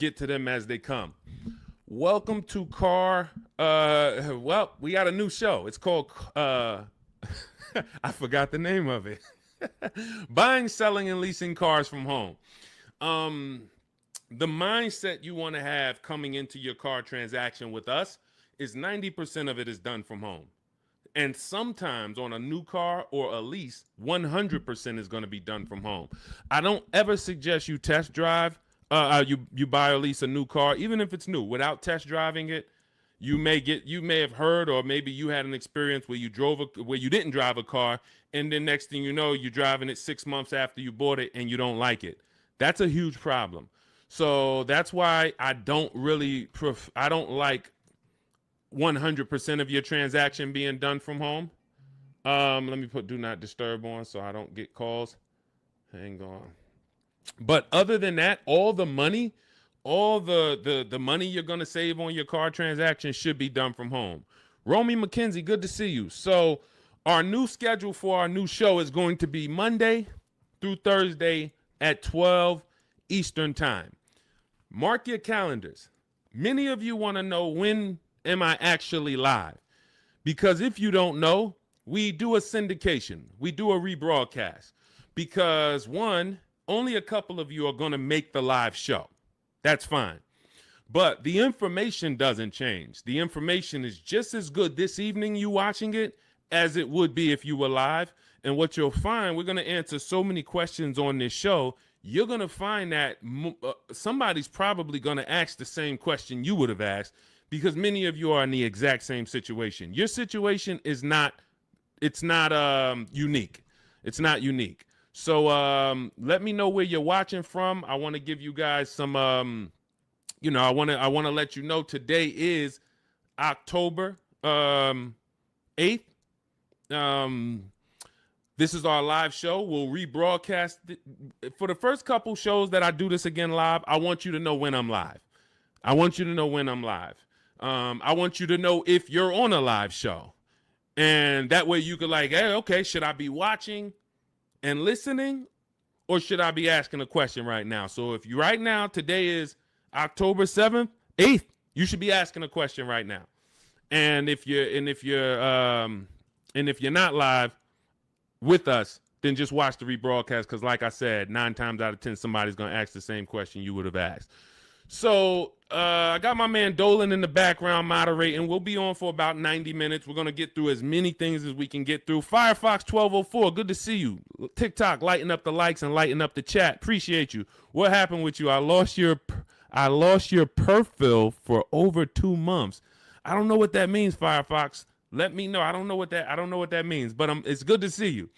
get to them as they come. Welcome to well, we got a new show. It's called I forgot the name of it. Buying, selling, and leasing cars from home. The mindset you want to have coming into your car transaction with us is 90% of it is done from home. And sometimes on a new car or a lease, 100% is going to be done from home. I don't ever suggest you test drive, you buy or lease a new car, even if it's new, without test driving it. You may have heard, or maybe you had an experience where you didn't drive a car, and then next thing you know, you're driving it 6 months after you bought it and you don't like it. That's a huge problem. So that's why I don't like 100% of your transaction being done from home. Let me put do not disturb on so I don't get calls. Hang on. But other than that, all the money you're going to save on your car transaction should be done from home. Romy McKenzie, good to see you. So our new schedule for our new show is going to be Monday through Thursday at 12 Eastern time. Mark your calendars. Many of you want to know, when am I actually live? Because if you don't know, we do a syndication. We do a rebroadcast. Because one, only a couple of you are going to make the live show. That's fine. But the information doesn't change. The information is just as good this evening you watching it as it would be if you were live. And what you'll find, we're going to answer so many questions on this show, you're going to find that somebody's probably going to ask the same question you would have asked, because many of you are in the exact same situation. Your situation is not unique. It's not unique. So let me know where you're watching from. I want to give you guys some, I want to let you know today is October 8th. This is our live show. We'll rebroadcast it. For the first couple shows that I do this again live, I want you to know when I'm live. I want you to know if you're on a live show. And that way you could hey, okay, should I be watching and listening, or should I be asking a question right now? So if you right now, today is October 7th, 8th, you should be asking a question right now. And if you're not live with us, then just watch the rebroadcast, because like I said, 9 times out of 10, somebody's going to ask the same question you would have asked. So I got my man Dolan in the background moderating. We'll be on for about 90 minutes. We're going to get through as many things as we can get through. Firefox 1204, good to see you. TikTok, lighten up the likes and lighten up the chat. Appreciate you. What happened with you? I lost your perfil for over 2 months. I don't know what that means, Firefox. Let me know. I don't know what that means, but it's good to see you.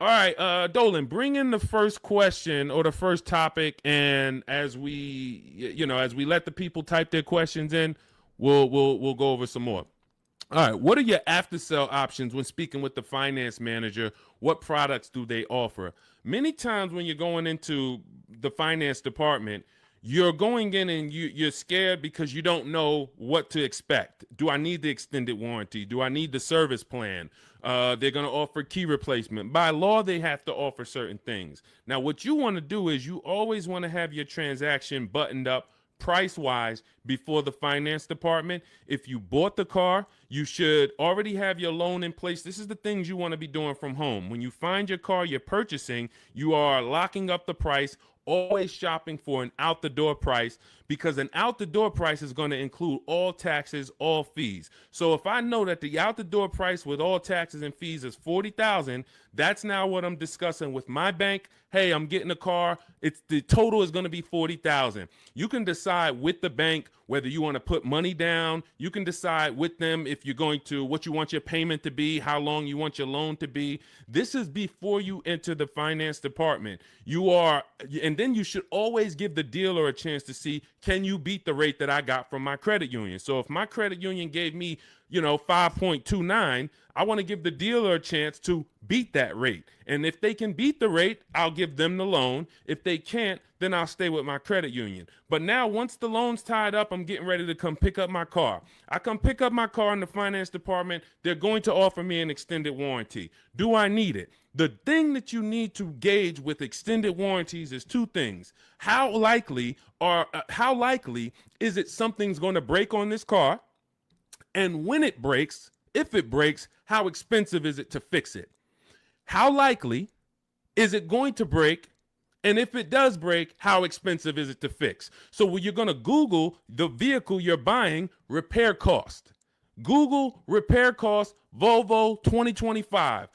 All right, Dolan, bring in the first question or the first topic, and as we let the people type their questions in, we'll go over some more. All right, what are your after sale options when speaking with the finance manager? What products do they offer? Many times when you're going into the finance department, you're going in and you're scared because you don't know what to expect. Do I need the extended warranty? Do I need the service plan? They're going to offer key replacement. By law, they have to offer certain things. Now, what you want to do is you always want to have your transaction buttoned up price-wise before the finance department. If you bought the car, you should already have your loan in place. This is the things you want to be doing from home. When you find your car you're purchasing, you are locking up the price, always shopping for an out-the-door price, because an out-the-door price is going to include all taxes, all fees. So if I know that the out-the-door price with all taxes and fees is $40,000, that's now what I'm discussing with my bank. Hey, I'm getting a car. The total is going to be $40,000. You can decide with the bank whether you want to put money down. You can decide with them if you're going to, what you want your payment to be, how long you want your loan to be. This is before you enter the finance department. And then you should always give the dealer a chance to see, can you beat the rate that I got from my credit union? So if my credit union gave me 5.29, I want to give the dealer a chance to beat that rate. And if they can beat the rate, I'll give them the loan. If they can't, then I'll stay with my credit union. But now once the loan's tied up, I'm getting ready to come pick up my car. I come pick up my car in the finance department. They're going to offer me an extended warranty. Do I need it? The thing that you need to gauge with extended warranties is two things. How likely is it something's going to break on this car? And when it breaks, if it breaks, how expensive is it to fix it? How likely is it going to break? And if it does break, how expensive is it to fix? So when you're going to Google the vehicle you're buying, repair cost. Google repair cost Volvo 2025.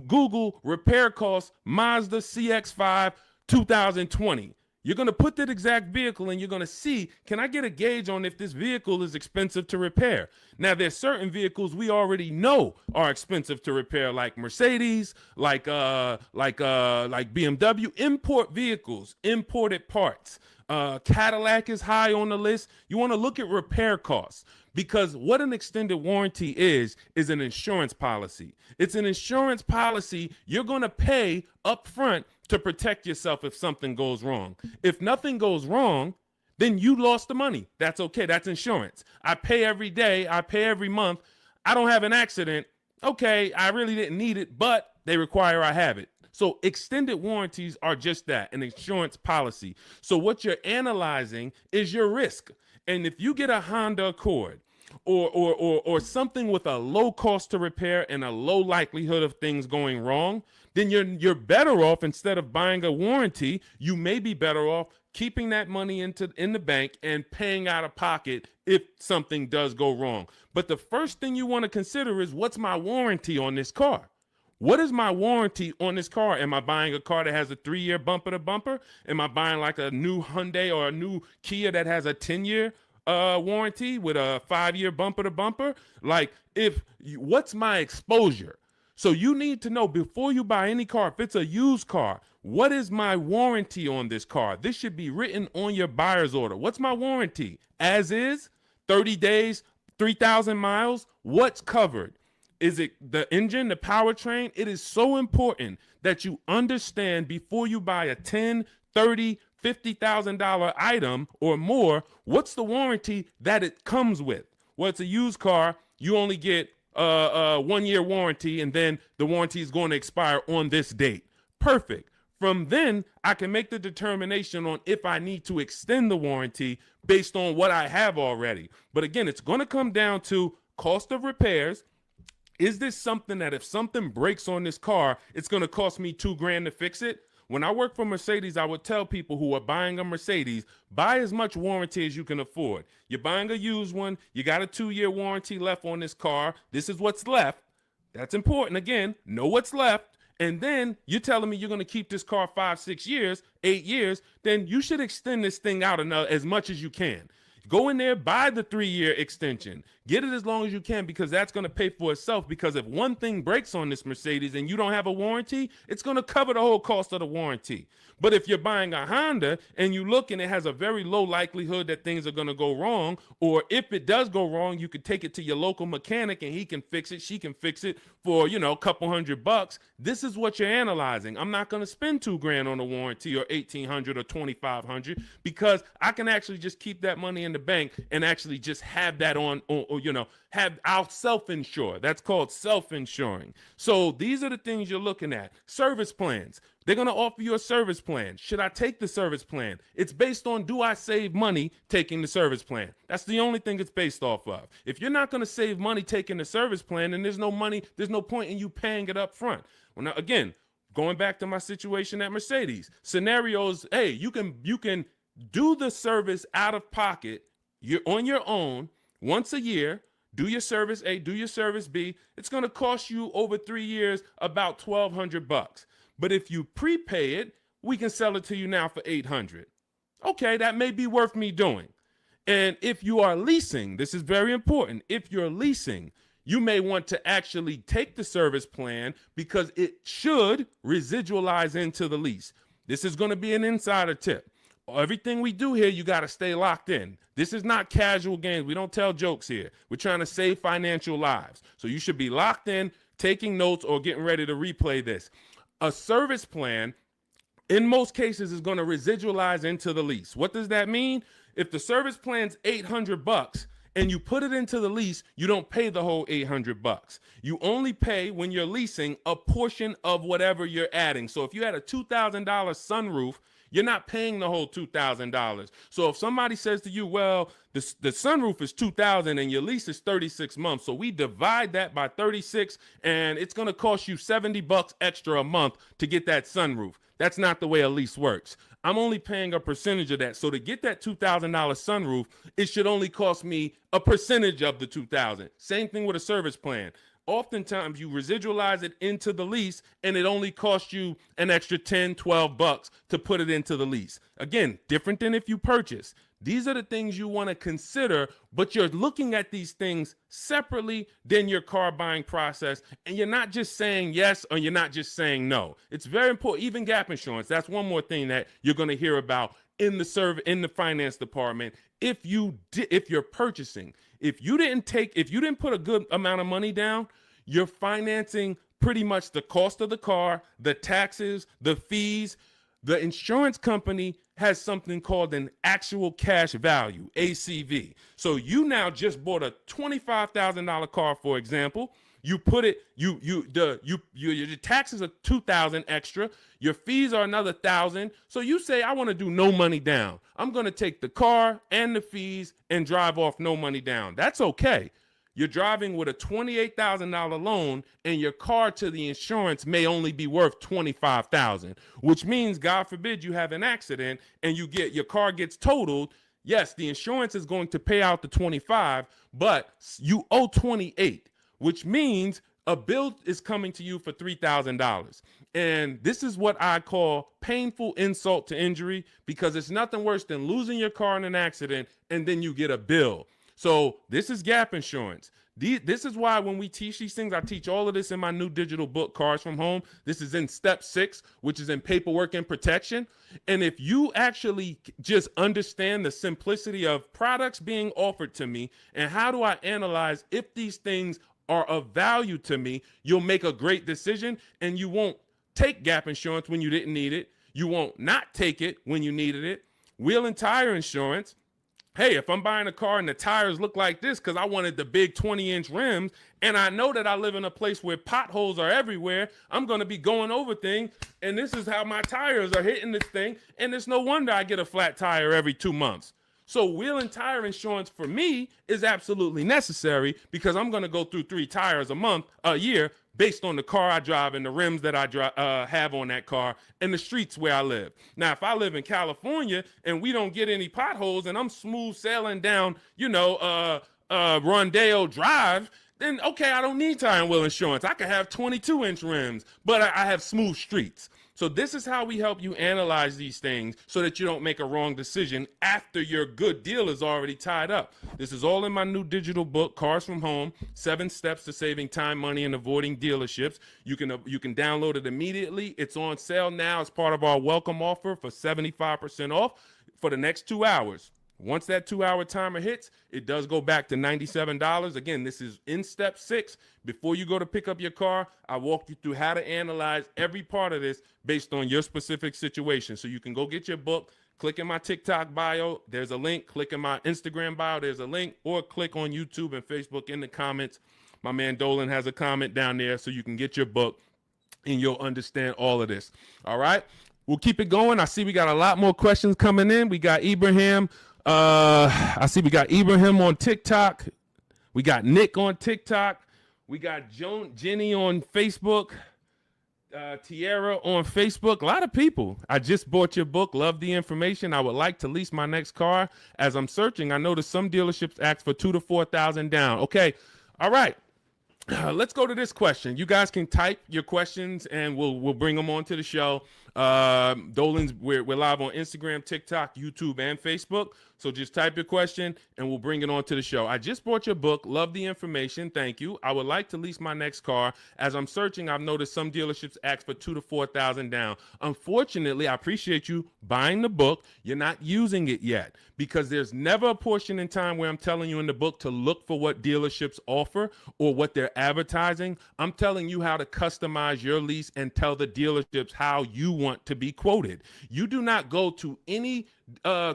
Google repair cost Mazda CX-5 2020. You're going to put that exact vehicle and you're going to see, can I get a gauge on if this vehicle is expensive to repair? Now, there's certain vehicles we already know are expensive to repair, like Mercedes, like BMW, import vehicles, imported parts. Cadillac is high on the list. You want to look at repair costs, because what an extended warranty is an insurance policy. It's an insurance policy you're going to pay up front to protect yourself if something goes wrong. If nothing goes wrong, then you lost the money. That's okay. That's insurance. I pay every day. I pay every month. I don't have an accident. Okay, I really didn't need it, but they require I have it. So extended warranties are just that, an insurance policy. So what you're analyzing is your risk. And if you get a Honda Accord or something with a low cost to repair and a low likelihood of things going wrong, then you're better off, instead of buying a warranty, you may be better off keeping that money in the bank and paying out of pocket if something does go wrong. But the first thing you want to consider is, what's my warranty on this car? What is my warranty on this car? Am I buying a car that has a 3-year bumper to bumper? Am I buying like a new Hyundai or a new Kia that has a 10-year warranty with a 5-year bumper to bumper? Like, what's my exposure? So you need to know before you buy any car, if it's a used car, what is my warranty on this car? This should be written on your buyer's order. What's my warranty? As is, 30 days, 3,000 miles, what's covered? Is it the engine, the powertrain? It is so important that you understand before you buy a $10, $30, $50,000 item or more, what's the warranty that it comes with? Well, it's a used car. You only get a 1-year warranty, and then the warranty is going to expire on this date. Perfect. From then, I can make the determination on if I need to extend the warranty based on what I have already. But again, it's going to come down to cost of repairs. Is this something that if something breaks on this car, it's going to cost me $2,000 to fix it? When I work for Mercedes, I would tell people who are buying a Mercedes, buy as much warranty as you can afford. You're buying a used one. You got a 2-year warranty left on this car. This is what's left. That's important. Again, know what's left. And then you're telling me you're going to keep this car 5, 6 years, 8 years. Then you should extend this thing out as much as you can. Go in there, buy the 3-year extension. Get it as long as you can, because that's going to pay for itself. Because if one thing breaks on this Mercedes and you don't have a warranty, it's going to cover the whole cost of the warranty. But if you're buying a Honda and you look and it has a very low likelihood that things are going to go wrong, or if it does go wrong, you could take it to your local mechanic and he can fix it, she can fix it for, a couple $100. This is what you're analyzing. I'm not going to spend $2,000 on a warranty or $1,800 or $2,500, because I can actually just keep that money in the bank and actually just have that I'll self-insure. That's called self-insuring. So these are the things you're looking at. Service plans. They're going to offer you a service plan. Should I take the service plan? It's based on, do I save money taking the service plan? That's the only thing it's based off of. If you're not going to save money taking the service plan, then there's no point in you paying it up front. Well, now, again, going back to my situation at Mercedes, scenarios, hey, you can do the service out of pocket. You're on your own once a year. Do your service A, do your service B. It's going to cost you over 3 years about $1,200. But if you prepay it, we can sell it to you now for $800. Okay, that may be worth me doing. And if you are leasing, this is very important. If you're leasing, you may want to actually take the service plan, because it should residualize into the lease. This is going to be an insider tip. Everything we do here, you got to stay locked in. This is not casual games. We don't tell jokes here. We're trying to save financial lives. So you should be locked in, taking notes, or getting ready to replay this. A service plan, in most cases, is going to residualize into the lease. What does that mean? If the service plan's $800 and you put it into the lease, you don't pay the whole $800. You only pay, when you're leasing, a portion of whatever you're adding. So if you had a $2,000 sunroof, you're not paying the whole $2,000. So if somebody says to you, well, the sunroof is $2,000 and your lease is 36 months, so we divide that by 36 and it's going to cost you $70 extra a month to get that sunroof. That's not the way a lease works. I'm only paying a percentage of that. So to get that $2,000 sunroof, it should only cost me a percentage of the $2,000. Same thing with a service plan. Oftentimes you residualize it into the lease and it only costs you an extra 10, 12 bucks to put it into the lease. Again, different than if you purchase. These are the things you want to consider, but you're looking at these things separately than your car buying process. And you're not just saying yes or you're not just saying no. It's very important. Even gap insurance. That's one more thing that you're going to hear about in the finance department. If you're purchasing, if you didn't put a good amount of money down, you're financing pretty much the cost of the car, the taxes, the fees. The insurance company has something called an actual cash value, ACV. So you now just bought a $25,000 car, for example. You put it, your taxes are $2,000 extra. Your fees are another $1,000. So you say, I want to do no money down. I'm going to take the car and the fees and drive off no money down. That's okay. You're driving with a $28,000 loan and your car to the insurance may only be worth $25,000, which means, God forbid, you have an accident and your car gets totaled. Yes, the insurance is going to pay out the 25, but you owe 28, which means a bill is coming to you for $3,000. And this is what I call painful insult to injury, because it's nothing worse than losing your car in an accident and then you get a bill. So this is gap insurance. This is why when we teach these things, I teach all of this in my new digital book, Cars from Home. This is in step 6, which is in paperwork and protection. And if you actually just understand the simplicity of products being offered to me and how do I analyze if these things are of value to me, you'll make a great decision, and you won't take gap insurance when you didn't need it. You won't not take it when you needed it. Wheel and tire insurance. Hey, if I'm buying a car and the tires look like this because I wanted the big 20-inch rims, and I know that I live in a place where potholes are everywhere, I'm going to be going over things, and this is how my tires are hitting this thing, and it's no wonder I get a flat tire every 2 months. So wheel and tire insurance for me is absolutely necessary, because I'm going to go through 3 tires a year, based on the car I drive and the rims that I have on that car and the streets where I live. Now, if I live in California and we don't get any potholes and I'm smooth sailing down, Rondeo Drive, then okay, I don't need tire and wheel insurance. I could have 22-inch rims, but I have smooth streets. So this is how we help you analyze these things so that you don't make a wrong decision after your good deal is already tied up. This is all in my new digital book, Cars from Home, 7 Steps to Saving Time, Money, and Avoiding Dealerships. You can download it immediately. It's on sale now as part of our welcome offer for 75% off for the next 2 hours. Once that 2-hour timer hits, it does go back to $97. Again, this is in step 6. Before you go to pick up your car, I walk you through how to analyze every part of this based on your specific situation. So you can go get your book, click in my TikTok bio, there's a link, click in my Instagram bio, there's a link, or click on YouTube and Facebook in the comments. My man Dolan has a comment down there so you can get your book and you'll understand all of this. All right, we'll keep it going. I see we got a lot more questions coming in. We got Ibrahim. I see we got Ibrahim on TikTok. We got Nick on TikTok. We got Jenny on Facebook. Tierra on Facebook. A lot of people. I just bought your book. Love the information. I would like to lease my next car. As I'm searching, I noticed some dealerships ask for $2,000 to $4,000 down. Okay. All right. Let's go to this question. You guys can type your questions and we'll bring them onto the show. Dolan's, we're live on Instagram, TikTok, YouTube, and Facebook. So just type your question and we'll bring it on to the show. I just bought your book. Love the information. Thank you. I would like to lease my next car. As I'm searching, I've noticed some dealerships ask for $2,000 to $4,000 down. Unfortunately, I appreciate you buying the book. You're not using it yet because there's never a portion in time where I'm telling you in the book to look for what dealerships offer or what they're advertising. I'm telling you how to customize your lease and tell the dealerships how you want to be quoted. You do not go to any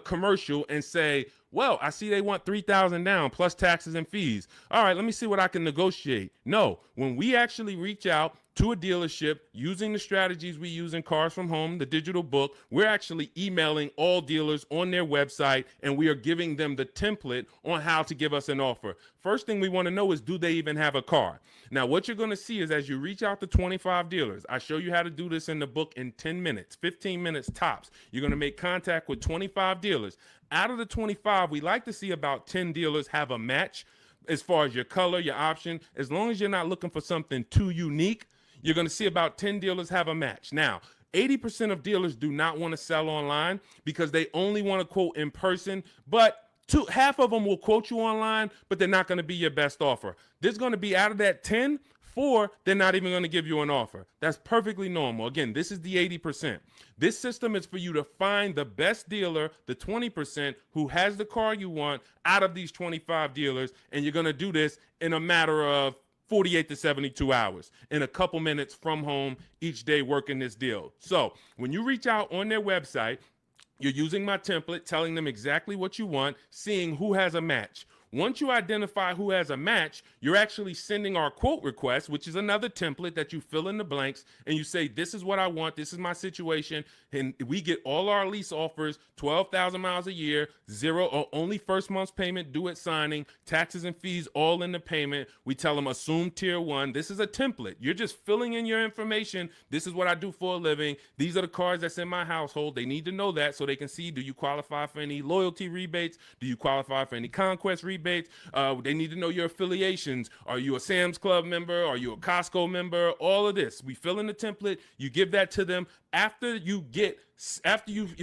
commercial and say, well, I see they want $3,000 down plus taxes and fees. All right, let me see what I can negotiate. No, when we actually reach out to a dealership using the strategies we use in Cars from Home, the digital book, we're actually emailing all dealers on their website and we are giving them the template on how to give us an offer. First thing we want to know is, do they even have a car? Now, what you're going to see is as you reach out to 25 dealers, I show you how to do this in the book in 10 minutes, 15 minutes tops. You're going to make contact with 25 dealers. Out of the 25, we like to see about 10 dealers have a match as far as your color, your option. As long as you're not looking for something too unique, you're going to see about 10 dealers have a match. Now, 80% of dealers do not want to sell online because they only want to quote in person, but half of them will quote you online, but they're not going to be your best offer. There's going to be, out of that 10, 4, they're not even going to give you an offer. That's perfectly normal. Again, this is the 80%. This system is for you to find the best dealer, the 20% who has the car you want out of these 25 dealers, and you're going to do this in a matter of 48 to 72 hours in a couple minutes from home each day working this deal. So when you reach out on their website, you're using my template, telling them exactly what you want, seeing who has a match. Once you identify who has a match, you're actually sending our quote request, which is another template that you fill in the blanks, and you say, this is what I want, this is my situation, and we get all our lease offers, 12,000 miles a year, zero or only first month's payment due at signing, taxes and fees all in the payment. We tell them assume tier 1. This is a template. You're just filling in your information. This is what I do for a living. These are the cars that's in my household. They need to know that so they can see, do you qualify for any loyalty rebates? Do you qualify for any conquest rebates? They need to know your affiliations. Are you a Sam's Club member? Are you a Costco member? All of this. We fill in the template. You give that to them. If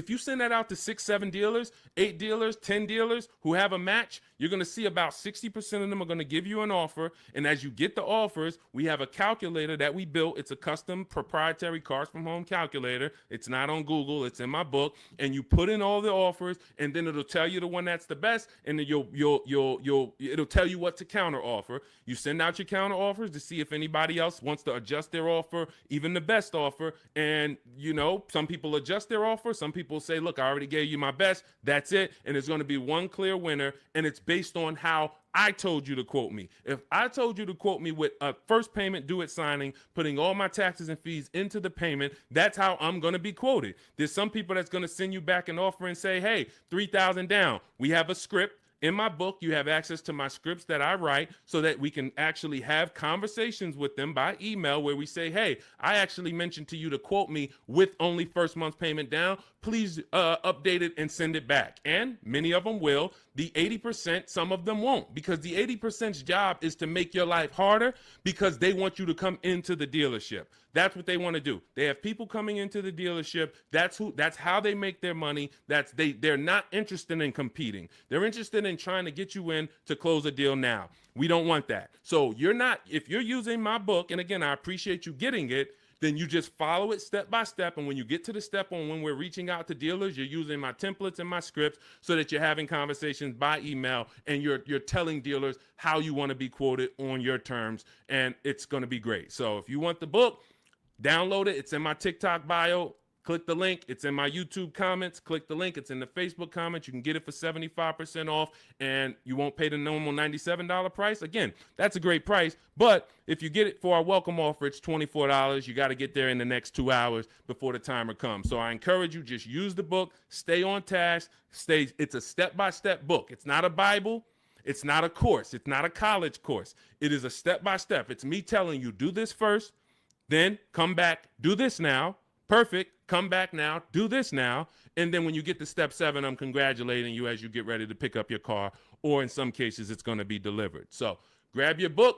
you send that out to 6, 7 dealers, 8 dealers, 10 dealers who have a match, you're going to see about 60% of them are going to give you an offer. And as you get the offers, we have a calculator that we built. It's a custom proprietary Cars from Home calculator. It's not on Google. It's in my book. And you put in all the offers, and then it'll tell you the one that's the best. And then it'll tell you what to counter offer. You send out your counter offers to see if anybody else wants to adjust their offer, even the best offer. And some people adjust their offer. Some people say, look, I already gave you my best. That's it. And there's going to be one clear winner. And it's based on how I told you to quote me. If I told you to quote me with a first payment due at signing, putting all my taxes and fees into the payment, that's how I'm going to be quoted. There's some people that's going to send you back an offer and say, hey, 3,000 down. We have a script. In my book, you have access to my scripts that I write so that we can actually have conversations with them by email where we say, hey, I actually mentioned to you to quote me with only first month's payment down. Please update it and send it back. And many of them will. The 80%, some of them won't, because the 80%'s job is to make your life harder because they want you to come into the dealership. That's what they want to do. They have people coming into the dealership. That's how they make their money. They're not interested in competing. They're interested in trying to get you in to close a deal now. We don't want that. So if you're using my book, and again, I appreciate you getting it, then you just follow it step by step. And when you get to the step on when we're reaching out to dealers, you're using my templates and my scripts so that you're having conversations by email and you're telling dealers how you want to be quoted on your terms. And it's going to be great. So if you want the book, download it. It's in my TikTok bio. Click the link. It's in my YouTube comments. Click the link. It's in the Facebook comments. You can get it for 75% off, and you won't pay the normal $97 price. Again, that's a great price, but if you get it for our welcome offer, it's $24. You got to get there in the next 2 hours before the timer comes. So I encourage you, just use the book. Stay on task. It's a step-by-step book. It's not a Bible. It's not a course. It's not a college course. It is a step-by-step. It's me telling you, do this first, then come back, do this now. Perfect. Come back now, do this now. And then when you get to step 7, I'm congratulating you as you get ready to pick up your car, or in some cases, it's going to be delivered. So grab your book,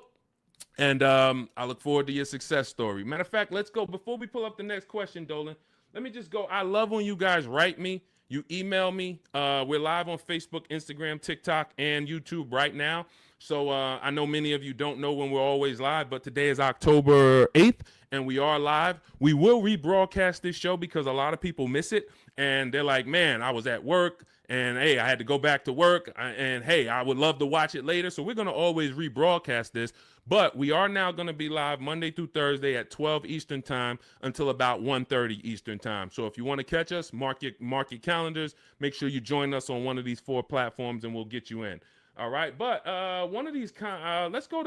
and I look forward to your success story. Matter of fact, let's go. Before we pull up the next question, Dolan, let me just go. I love when you guys write me. You email me. We're live on Facebook, Instagram, TikTok, and YouTube right now. So I know many of you don't know when we're always live, but today is October 8th, and we are live. We will rebroadcast this show because a lot of people miss it, and they're like, man, I was at work, and hey, I had to go back to work, and hey, I would love to watch it later. So we're going to always rebroadcast this. But we are now going to be live Monday through Thursday at 12 Eastern time until about 1:30 Eastern time. So if you want to catch us, mark your calendars. Make sure you join us on one of these 4 platforms, and we'll get you in. All right. But one of these, let's go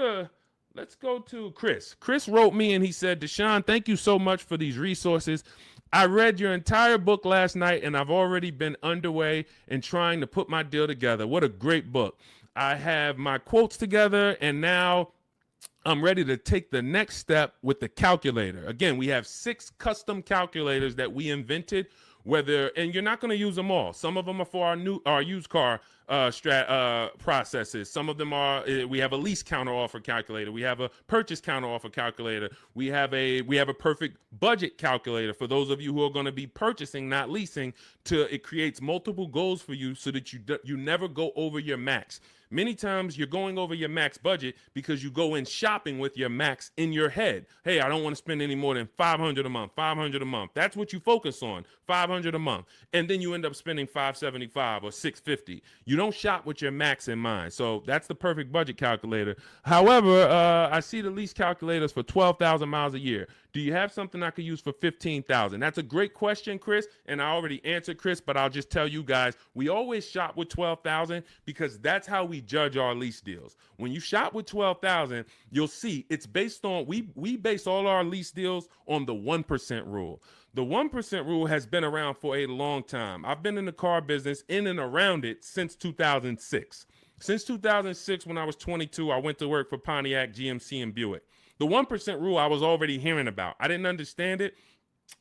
to Chris. Chris wrote me and he said, Deshone, thank you so much for these resources. I read your entire book last night, and I've already been underway in trying to put my deal together. What a great book. I have my quotes together, and now I'm ready to take the next step with the calculator. Again, we have 6 custom calculators that we invented, and you're not going to use them all. Some of them are for our used car processes. Some of them are, we have a lease counter offer calculator. We have a purchase counter offer calculator. We have a perfect budget calculator for those of you who are going to be purchasing, not leasing. It creates multiple goals for you so that you never go over your max. Many times you're going over your max budget because you go in shopping with your max in your head. Hey, I don't want to spend any more than $500 a month, $500 a month. That's what you focus on, $500 a month. And then you end up spending $575 or $650. You don't shop with your max in mind. So that's the perfect budget calculator. However, I see the lease calculators for 12,000 miles a year. Do you have something I could use for 15,000? That's a great question, Chris, and I already answered Chris, but I'll just tell you guys, we always shop with 12,000 because that's how we judge our lease deals. When you shop with 12,000, you'll see it's based on, we base all our lease deals on the 1% rule. The 1% rule has been around for a long time. I've been in the car business in and around it since 2006. Since 2006, when I was 22, I went to work for Pontiac, GMC, and Buick. The 1% rule I was already hearing about. I didn't understand it,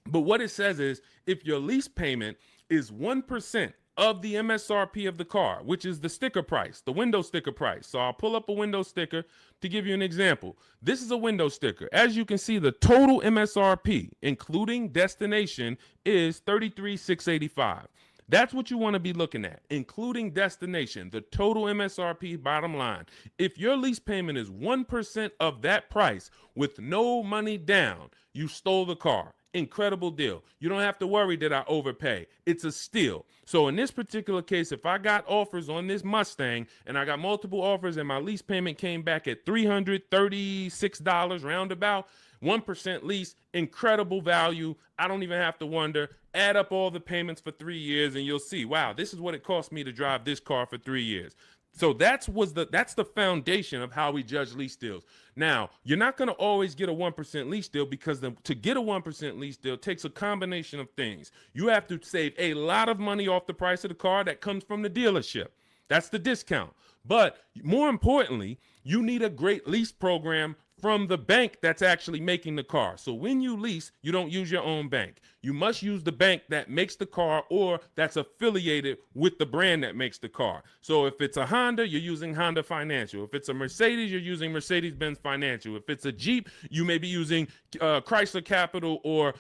but what it says is if your lease payment is 1% of the MSRP of the car, which is the sticker price, the window sticker price. So I'll pull up a window sticker to give you an example. This is a window sticker. As you can see, the total MSRP, including destination, is $33,685. That's what you want to be looking at, including destination, the total MSRP bottom line. If your lease payment is 1% of that price with no money down, you stole the car. Incredible deal. You don't have to worry that I overpay. It's a steal. So in this particular case, if I got offers on this Mustang and I got multiple offers and my lease payment came back at $336 roundabout, 1% lease, incredible value. I don't even have to wonder. Add up all the payments for 3 years and you'll see, wow, this is what it cost me to drive this car for 3 years. So that's the foundation of how we judge lease deals. Now, you're not going to always get a 1% lease deal because to get a 1% lease deal takes a combination of things. You have to save a lot of money off the price of the car that comes from the dealership. That's the discount. But more importantly, you need a great lease program from the bank that's actually making the car. So when you lease, you don't use your own bank. You must use the bank that makes the car or that's affiliated with the brand that makes the car. So if it's a Honda, you're using Honda Financial. If it's a Mercedes, you're using Mercedes-Benz Financial. If it's a Jeep, you may be using Chrysler Capital or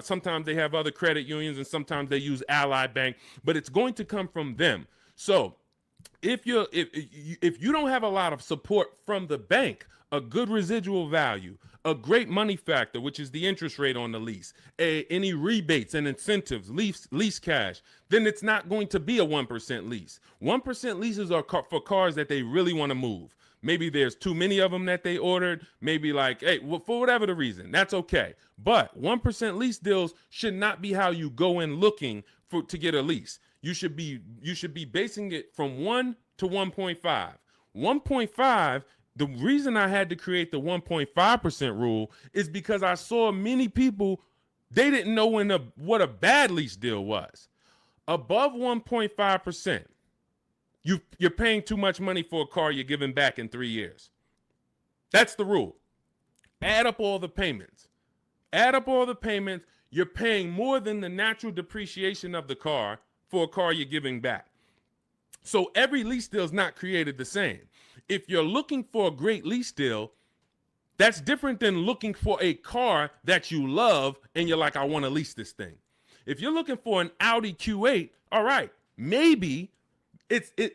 sometimes they have other credit unions and sometimes they use Ally Bank, but it's going to come from them. So if you don't have a lot of support from the bank, a good residual value, a great money factor, which is the interest rate on the lease, any rebates and incentives, lease cash, then it's not going to be a 1% lease. 1% leases are for cars that they really want to move. Maybe there's too many of them that they ordered. Maybe like, hey, well, for whatever the reason, that's okay. But 1% lease deals should not be how you go in looking to get a lease. You should be basing it from 1 to 1.5. 1.5. The reason I had to create the 1.5% rule is because I saw many people, they didn't know what a bad lease deal was. Above 1.5%, you're paying too much money for a car you're giving back in 3 years. That's the rule. Add up all the payments. You're paying more than the natural depreciation of the car for a car you're giving back. So every lease deal is not created the same. If you're looking for a great lease deal, That's different than looking for a car that you love and you're like, I want to lease this thing. If you're looking for an Audi Q8, all right, maybe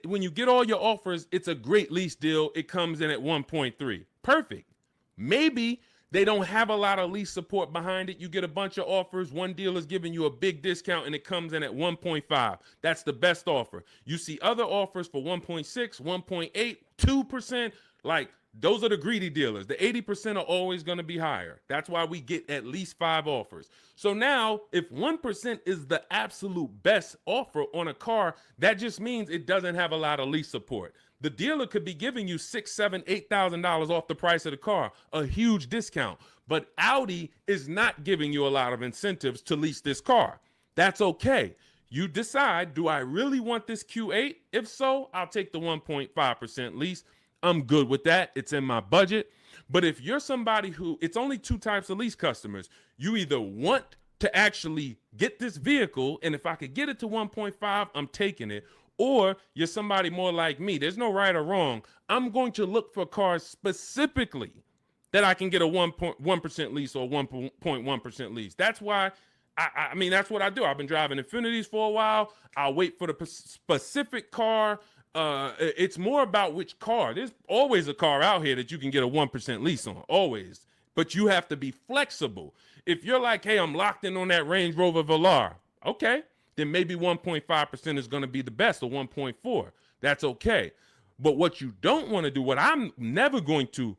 when you get all your offers, it's a great lease deal. It comes in at 1.3. Perfect. Maybe they don't have a lot of lease support behind it. You get a bunch of offers. One deal is giving you a big discount and it comes in at 1.5. That's the best offer. You see other offers for 1.6, 1.8, 2%. Like, those are the greedy dealers. The 80% are always going to be higher. That's why we get at least 5 offers. So now, if 1% is the absolute best offer on a car, that just means it doesn't have a lot of lease support. The dealer could be giving you $6,000, $7,000, $8,000 off the price of the car, a huge discount. But Audi is not giving you a lot of incentives to lease this car. That's okay. You decide, do I really want this Q8? If so, I'll take the 1.5% lease. I'm good with that. It's in my budget. But if you're somebody who, it's only 2 types of lease customers. You either want to actually get this vehicle, and if I could get it to 1.5, I'm taking it. Or you're somebody more like me. There's no right or wrong. I'm going to look for cars specifically that I can get a 1% lease or 1.1% lease. That's why, I mean, that's what I do. I've been driving Infinities for a while. I'll wait for the specific car. It's more about which car. There's always a car out here that you can get a 1% lease on, always. But you have to be flexible. If you're like, hey, I'm locked in on that Range Rover Velar, okay, then maybe 1.5% is going to be the best, or 1.4. That's okay. But what you don't want to do, what I'm never going to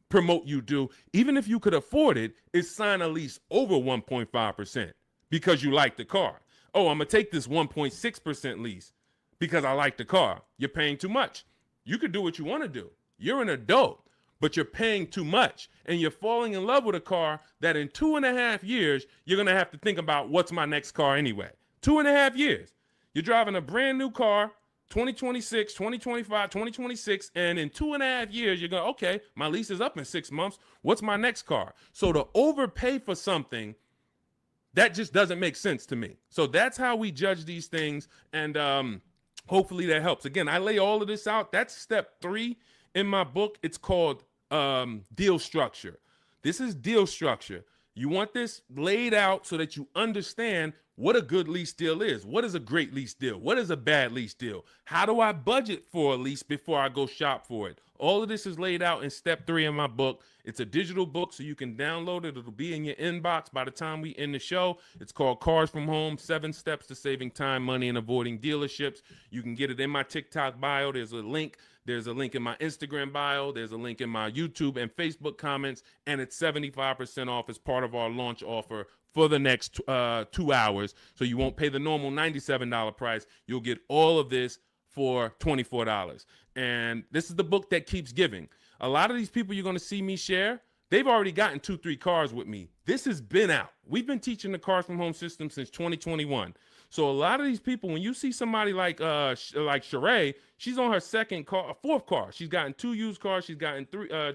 promote you do, even if you could afford it, is sign a lease over 1.5% because you like the car. Oh, I'm going to take this 1.6% lease because I like the car. You're paying too much. You could do what you want to do. You're an adult, but you're paying too much. And you're falling in love with a car that in 2.5 years, you're going to have to think about, what's my next car anyway? 2.5 years. You're driving a brand new car, 2026, 2025, 2026, and in 2.5 years, you're going, okay, my lease is up in 6 months. What's my next car? So to overpay for something, that just doesn't make sense to me. So that's how we judge these things. And hopefully that helps. Again, I lay all of this out. That's step 3 in my book. It's called deal structure. This is deal structure. You want this laid out so that you understand what a good lease deal is. What is a great lease deal? What is a bad lease deal? How do I budget for a lease before I go shop for it? All of this is laid out in step 3 in my book. It's a digital book, so you can download it. It'll be in your inbox by the time we end the show. It's called Cars from Home, 7 Steps to Saving Time, Money, and Avoiding Dealerships. You can get it in my TikTok bio. There's a link. There's a link in my Instagram bio. There's a link in my YouTube and Facebook comments. And it's 75% off as part of our launch offer for the next 2 hours. So you won't pay the normal $97 price. You'll get all of this for $24. And this is the book that keeps giving. A lot of these people you're going to see me share, they've already gotten 2-3 cars with me. This has been out. We've been teaching the Cars from Home system since 2021. So a lot of these people, when you see somebody like Sheree, she's on her 4th car. She's gotten 2 used cars. She's gotten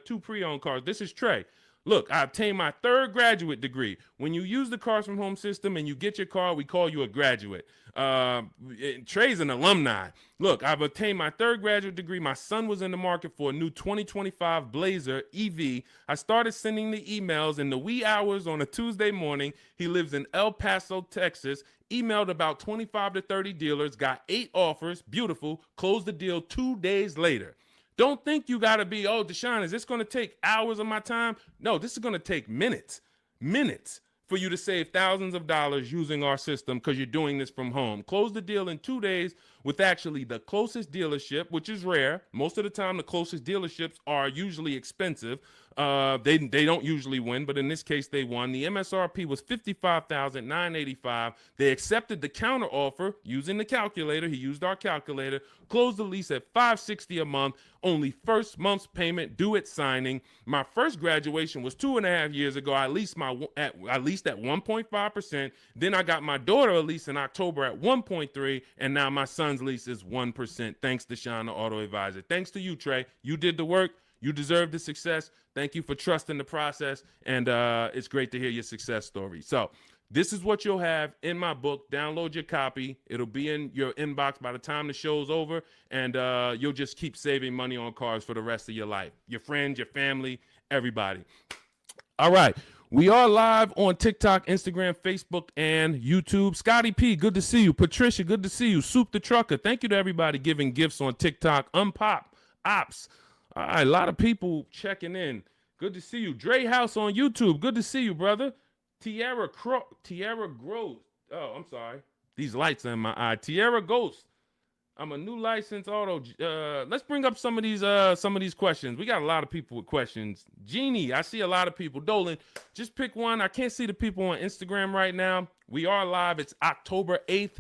2 pre-owned cars. This is Trey. Look, I obtained my 3rd graduate degree. When you use the Cars from Home system and you get your car, we call you a graduate. Trey's an alumni. Look, I've obtained my 3rd graduate degree. My son was in the market for a new 2025 Blazer EV. I started sending the emails in the wee hours on a Tuesday morning. He lives in El Paso, Texas. Emailed about 25 to 30 dealers, got 8 offers. Beautiful. Closed the deal 2 days later. Don't think you got to be, oh, Deshone, is this going to take hours of my time? No, this is going to take minutes for you to save thousands of dollars using our system because you're doing this from home. Close the deal in 2 days with actually the closest dealership, which is rare. Most of the time, the closest dealerships are usually expensive. They don't usually win, but in this case, they won. The MSRP was $55,985. They accepted the counter offer using the calculator. He used our calculator. Closed the lease at $560 a month. Only first month's payment due at signing. My first graduation was 2.5 years ago. I leased at 1.5%. Then I got my daughter a lease in October at 1.3%, and now my son's lease is 1%. Thanks, Deshone the Auto Advisor. Thanks to you, Trey. You did the work. You deserve the success. Thank you for trusting the process, and it's great to hear your success story. So This is what you'll have in my book. Download your copy. It'll be in your inbox by the time the show's over, and you'll just keep saving money on cars for the rest of your life. Your friends, your family, everybody. All right. We are live on TikTok, Instagram, Facebook, and YouTube. Scotty P, good to see you. Patricia, good to see you. Soup the Trucker, thank you to everybody giving gifts on TikTok. Unpop, Ops. All right, a lot of people checking in. Good to see you. Dre House on YouTube, good to see you, brother. Tierra Gross. Oh, I'm sorry. These lights are in my eye. Tierra Ghost. I'm a new licensed auto. Let's bring up some of these questions. We got a lot of people with questions. Jeannie, I see a lot of people. Dolan, just pick one. I can't see the people on Instagram right now. We are live. It's October 8th.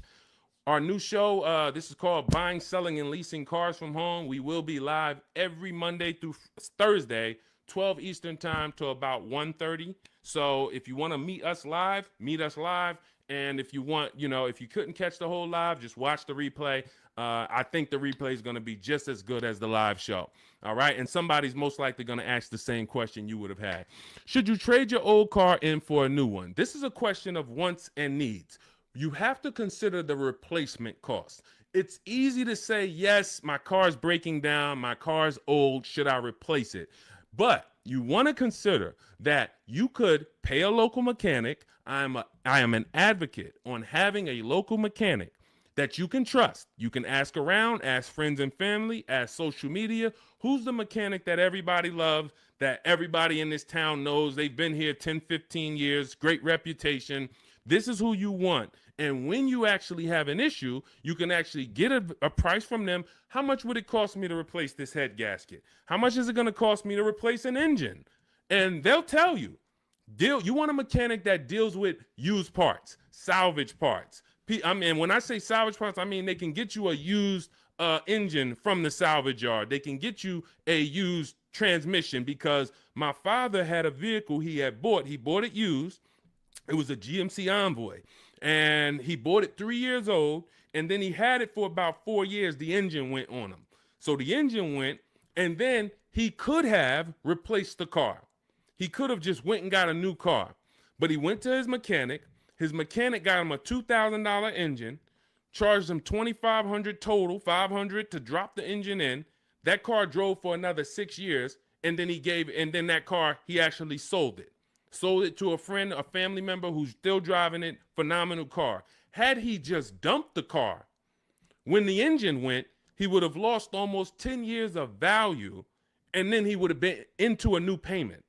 Our new show, this is called Buying, Selling, and Leasing Cars from Home. We will be live every Monday through Thursday, 12 Eastern time to about 1:30. So if you want to meet us live, meet us live. And if you want, if you couldn't catch the whole live, just watch the replay. I think the replay is going to be just as good as the live show. All right. And somebody's most likely going to ask the same question you would have had. Should you trade your old car in for a new one? This is a question of wants and needs. You have to consider the replacement cost. It's easy to say, yes, my car's breaking down. My car's old. Should I replace it? But you want to consider that you could pay a local mechanic. I am an advocate on having a local mechanic that you can trust. You can ask around, ask friends and family, ask social media. Who's the mechanic that everybody loves, that everybody in this town knows? They've been here 10, 15 years, great reputation. This is who you want. And when you actually have an issue, you can actually get a price from them. How much would it cost me to replace this head gasket? How much is it going to cost me to replace an engine? And they'll tell you. You want a mechanic that deals with used parts, salvage parts. I mean, when I say salvage parts, I mean they can get you a used engine from the salvage yard. They can get you a used transmission, because my father had a vehicle he had bought. He bought it used. It was a GMC Envoy, and he bought it 3 years old, and then he had it for about 4 years. The engine went on him. So the engine went, and then he could have replaced the car. He could have just went and got a new car, but he went to his mechanic. His mechanic got him a $2,000 engine, charged him $2,500 total, $500 to drop the engine in. That car drove for another 6 years, and then that car, he actually sold it. Sold it to a friend, a family member who's still driving it. Phenomenal car. Had he just dumped the car when the engine went, he would have lost almost 10 years of value, and then he would have been into a new payment.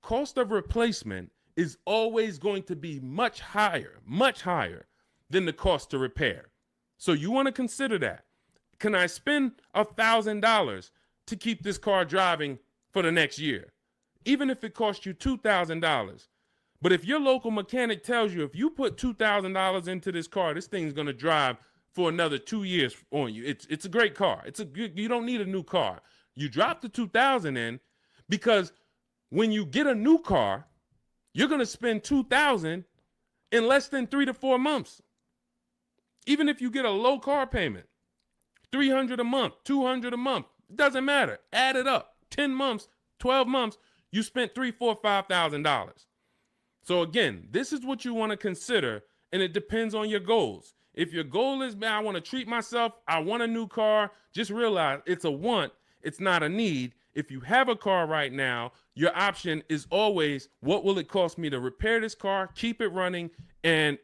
Cost of replacement is always going to be much higher than the cost to repair. So you want to consider that. Can I spend $1,000 to keep this car driving for the next year? Even if it costs you $2,000. But if your local mechanic tells you, if you put $2,000 into this car, this thing's going to drive for another 2 years on you. It's a great car. You don't need a new car. You drop the $2,000 in, because when you get a new car, you're going to spend $2,000 in less than 3 to 4 months. Even if you get a low car payment, $300 a month, $200 a month, it doesn't matter. Add it up. 10 months, 12 months, you spent $3,000, $4,000, $5,000. So again, this is what you want to consider, and it depends on your goals. If your goal is, man, I want to treat myself, I want a new car, just realize it's a want, it's not a need. If you have a car right now, your option is always, what will it cost me to repair this car, keep it running, and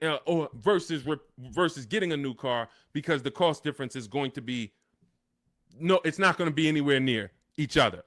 versus getting a new car, because the cost difference is going to be, it's not going to be anywhere near each other.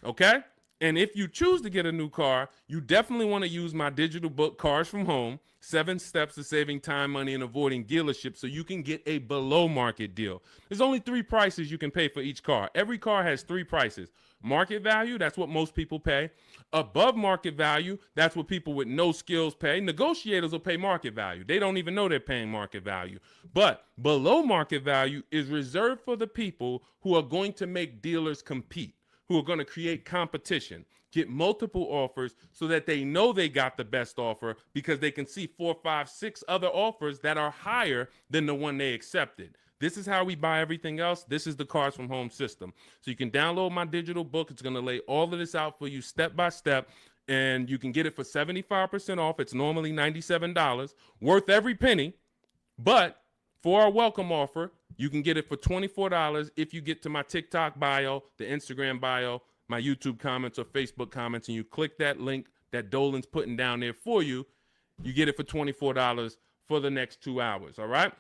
Okay? And if you choose to get a new car, you definitely want to use my digital book, Cars from Home, 7 Steps to Saving Time, Money, and Avoiding Dealerships, so you can get a below market deal. There's only 3 prices you can pay for each car. Every car has 3 prices. Market value, that's what most people pay. Above market value, that's what people with no skills pay. Negotiators will pay market value. They don't even know they're paying market value. But below market value is reserved for the people who are going to make dealers compete, who are going to create competition, get multiple offers so that they know they got the best offer, because they can see 4, 5, 6 other offers that are higher than the one they accepted. This is how we buy everything else. This is the Cars from Home system. So you can download my digital book. It's going to lay all of this out for you step by step. and you can get it for 75% off. It's normally $97, worth every penny. But for our welcome offer, you can get it for $24 if you get to my TikTok bio, the Instagram bio, my YouTube comments or Facebook comments, and you click that link that Dolan's putting down there for you. You get it for $24 for the next 2 hours, all right?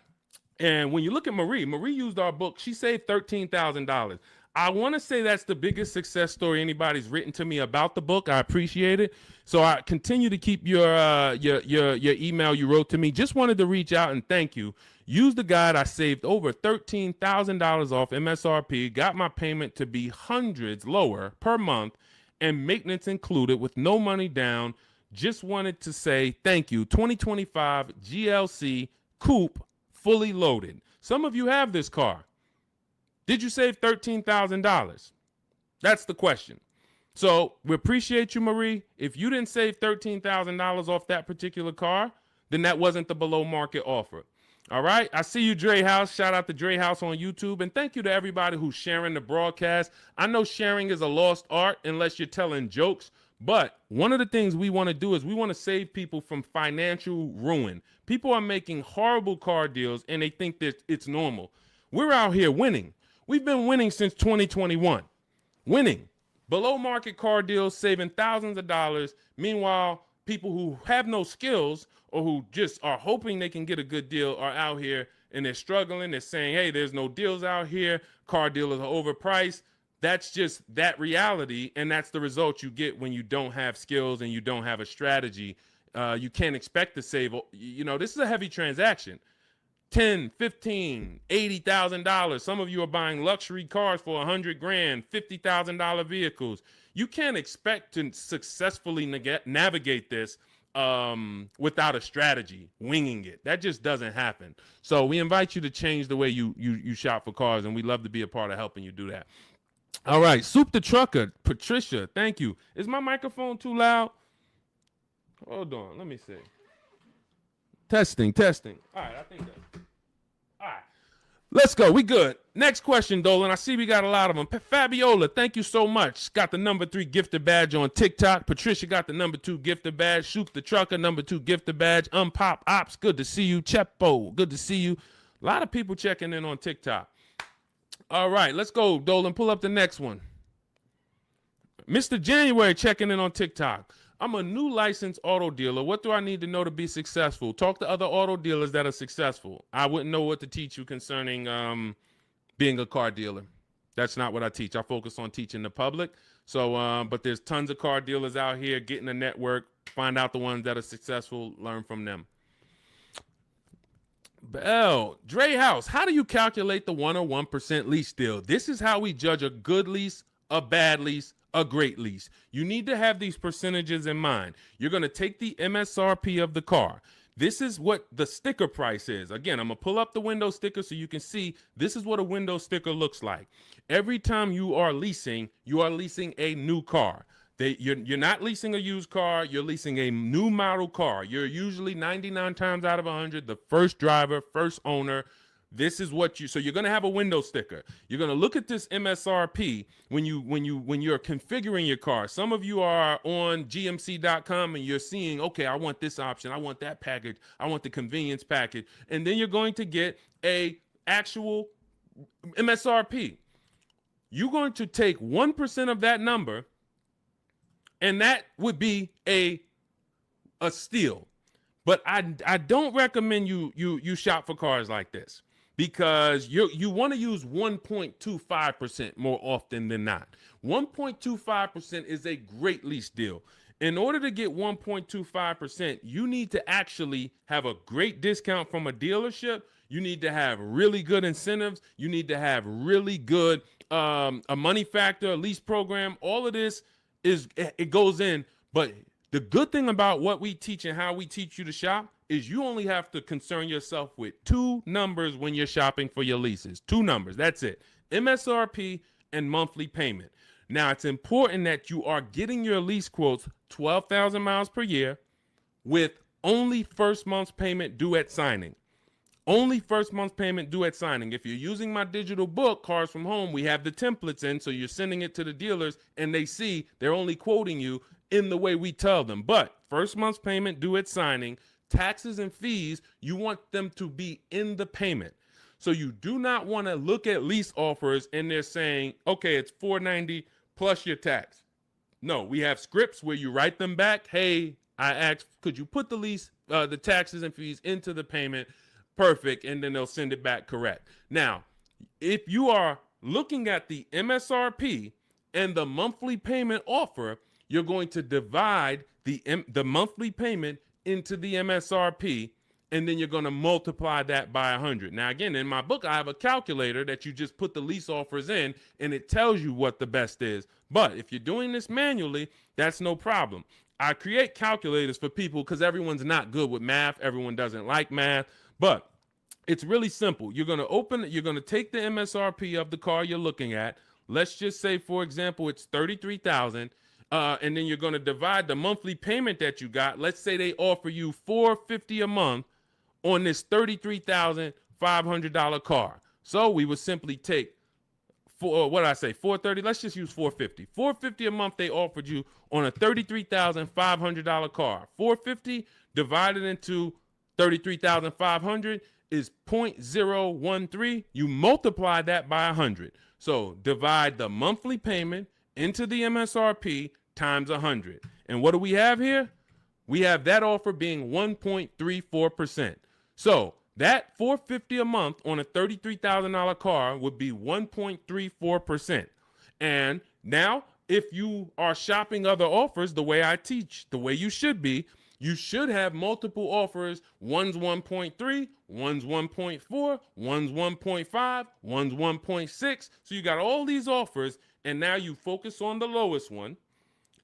And when you look at Marie used our book. She saved $13,000. I want to say that's the biggest success story anybody's written to me about the book. I appreciate it. So I continue to keep your email you wrote to me. Just wanted to reach out and thank you. Use the guide. I saved over $13,000 off MSRP, got my payment to be hundreds lower per month, and maintenance included with no money down. Just wanted to say thank you. 2025 GLC Coupe, fully loaded. Some of you have this car. Did you save $13,000? That's the question. So we appreciate you, Marie. If you didn't save $13,000 off that particular car, then that wasn't the below market offer. All right. I see you, Dre House. Shout out to Dre House on YouTube. And thank you to everybody who's sharing the broadcast. I know sharing is a lost art unless you're telling jokes. But one of the things we want to do is we want to save people from financial ruin. People are making horrible car deals and they think that it's normal. We're out here winning. We've been winning since 2021. Winning. Below market car deals, saving thousands of dollars. Meanwhile, people who have no skills or who just are hoping they can get a good deal are out here and they're struggling. They're saying, hey, there's no deals out here. Car dealers are overpriced. That's just that reality, and that's the result you get when you don't have skills and you don't have a strategy. You can't expect to save. You know, this is a heavy transaction. $10, $15, $80,000. Some of you are buying luxury cars for $100,000, $50,000 vehicles. You can't expect to successfully navigate this without a strategy, winging it. That just doesn't happen. So we invite you to change the way you shop for cars, and we'd love to be a part of helping you do that. All right, Soup the Trucker, Patricia, thank you. Is my microphone too loud? Hold on, let me see. Testing. All right, I think that's... All right, let's go. We good. Next question, Dolan. I see we got a lot of them. Fabiola, thank you so much. Got the #3 gifted badge on TikTok. Patricia got the #2 gifted badge. Soup the Trucker, #2 gifted badge. Unpop Ops, good to see you. Chepo, good to see you. A lot of people checking in on TikTok. All right, let's go, Dolan. Pull up the next one. Mr. January checking in on TikTok. I'm a new licensed auto dealer. What do I need to know to be successful? Talk to other auto dealers that are successful. I wouldn't know what to teach you concerning being a car dealer. That's not what I teach. I focus on teaching the public. So, but there's tons of car dealers out here. Get in a network. Find out the ones that are successful. Learn from them. Bell, Dre House, how do you calculate the 101% lease deal? This is how we judge a good lease, a bad lease, a great lease. You need to have these percentages in mind. You're going to take the MSRP of the car. This is what the sticker price is. Again, I'm going to pull up the window sticker so you can see this is what a window sticker looks like. Every time you are leasing a new car. You're not leasing a used car. You're leasing a new model car. You're usually 99 times out of 100 the first driver, first owner. This is what so you're going to have a window sticker. You're going to look at this MSRP when you're configuring your car. Some of you are on gmc.com and you're seeing, okay, I want this option. I want that package. I want the convenience package. And then you're going to get a actual MSRP. You're going to take 1% of that number, and that would be a steal. But I don't recommend you shop for cars like this, because you want to use 1.25% more often than not. 1.25% is a great lease deal. In order to get 1.25%, you need to actually have a great discount from a dealership. You need to have really good incentives. You need to have really good a money factor, a lease program. All of this it goes in, but the good thing about what we teach and how we teach you to shop is you only have to concern yourself with 2 numbers when you're shopping for your leases. 2 numbers, that's it. MSRP and monthly payment. Now, it's important that you are getting your lease quotes 12,000 miles per year with only first month's payment due at signing. Only first month's payment due at signing. If you're using my digital book, Cars from Home, we have the templates in, so you're sending it to the dealers, and they see they're only quoting you in the way we tell them. But first month's payment due at signing, taxes and fees, you want them to be in the payment. So you do not want to look at lease offers and they're saying, okay, it's $490 plus your tax. No, we have scripts where you write them back. Hey, I asked, could you put the lease, the taxes and fees into the payment? Perfect. And then they'll send it back correct. Now, if you are looking at the MSRP and the monthly payment offer, you're going to divide the monthly payment into the MSRP, and then you're going to multiply that by 100. Now, again, in my book, I have a calculator that you just put the lease offers in, and it tells you what the best is. But if you're doing this manually, that's no problem. I create calculators for people because everyone's not good with math. Everyone doesn't like math, but it's really simple. You're going to take the MSRP of the car you're looking at. Let's just say, for example, it's $33,000. And then you're going to divide the monthly payment that you got. Let's say they offer you $450 a month on this $33,500 car. So we would simply take $430. Let's just use $450. $450 a month they offered you on a $33,500 car. $450 divided into $33,500 is 0.013. You multiply that by 100. So divide the monthly payment into the MSRP times 100. And what do we have here? We have that offer being 1.34%. So that $450 a month on a $33,000 car would be 1.34%. And now, if you are shopping other offers the way I teach, the way you should be, you should have multiple offers. One's 1.3, one's 1.4, one's 1.5, one's 1.6. So you got all these offers, and now you focus on the lowest one.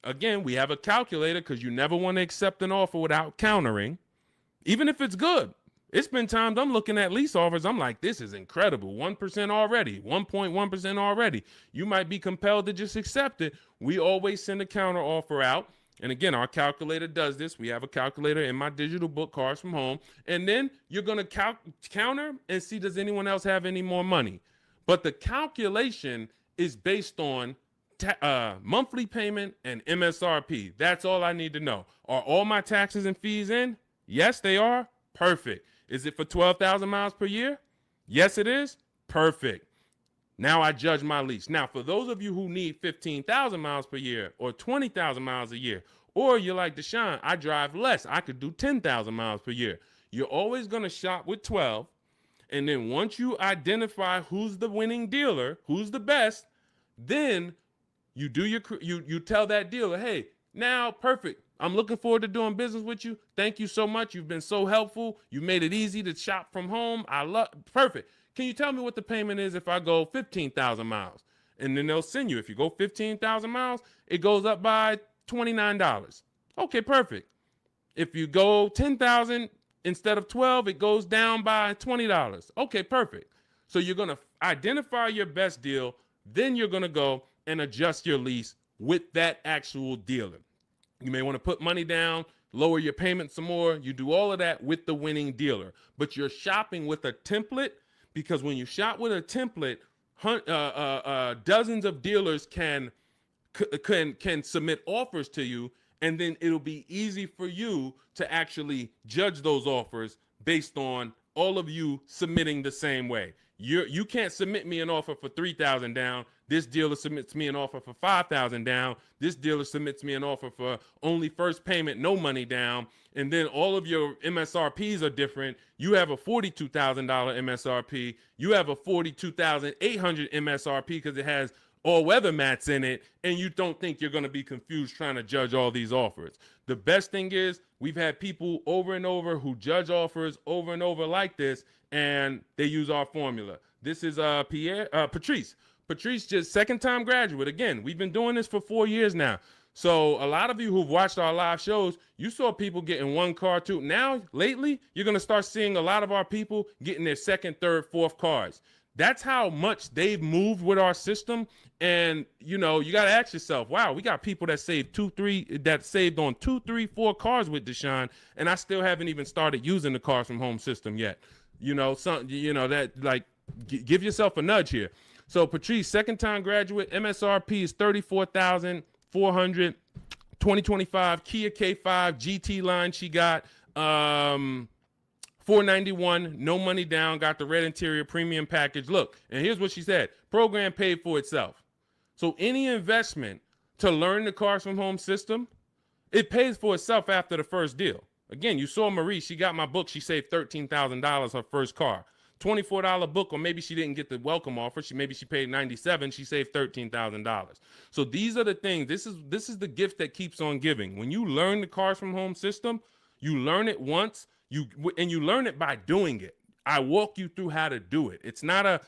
Again, we have a calculator because you never want to accept an offer without countering, even if it's good. It's been times I'm looking at lease offers. I'm like, this is incredible. 1% already, 1.1% already. You might be compelled to just accept it. We always send a counter offer out. And again, our calculator does this. We have a calculator in my digital book, Cars from Home. And then you're going to counter and see, does anyone else have any more money? But the calculation is based on monthly payment and MSRP. That's all I need to know. Are all my taxes and fees in? Yes, they are. Perfect. Is it for 12,000 miles per year? Yes, it is. Perfect. Now I judge my lease. Now, for those of you who need 15,000 miles per year or 20,000 miles a year, or you're like Deshone, I drive less. I could do 10,000 miles per year. You're always going to shop with 12. And then once you identify who's the winning dealer, who's the best, then you do you tell that dealer, hey, now perfect. I'm looking forward to doing business with you. Thank you so much. You've been so helpful. You made it easy to shop from home. Perfect. Can you tell me what the payment is if I go 15,000 miles? And then they'll send you. If you go 15,000 miles, it goes up by $29. Okay, perfect. If you go 10,000 instead of 12, it goes down by $20. Okay, perfect. So you're going to identify your best deal. Then you're going to go and adjust your lease with that actual dealer. You may want to put money down, lower your payment some more. You do all of that with the winning dealer. But you're shopping with a template, because when you shop with a template, dozens of dealers can submit offers to you, and then it'll be easy for you to actually judge those offers based on all of you submitting the same way. You can't submit me an offer for 3,000 down. This dealer submits me an offer for 5,000 down. This dealer submits me an offer for only first payment, no money down. And then all of your MSRPs are different. You have a $42,000 MSRP. You have a $42,800 MSRP because it has all weather mats in it. And you don't think you're going to be confused trying to judge all these offers. The best thing is we've had people over and over who judge offers over and over like this, and they use our formula. This is Patrice. Patrice, just second-time graduate. Again, we've been doing this for 4 years now. So a lot of you who've watched our live shows, you saw people getting one car, too. Now, lately, you're going to start seeing a lot of our people getting their second, third, fourth cars. That's how much they've moved with our system. And, you know, you got to ask yourself, wow, we got people that saved saved on 2, 3, 4 cars with Deshone, and I still haven't even started using the Cars from Home system yet. You know, give yourself a nudge here. So Patrice, second time graduate, MSRP is $34,400. 2025 Kia K5 GT line she got. $491, no money down, got the red interior premium package. Look, and here's what she said. Program paid for itself. So any investment to learn the Cars from Home system, it pays for itself after the first deal. Again, you saw Marie, she got my book. She saved $13,000 her first car. $24 book, or maybe she didn't get the welcome offer. Maybe she paid $97. She saved $13,000. So these are the things. This is the gift that keeps on giving. When you learn the Cars from Home system, you learn it once. You learn it by doing it. I walk you through how to do it. It's not a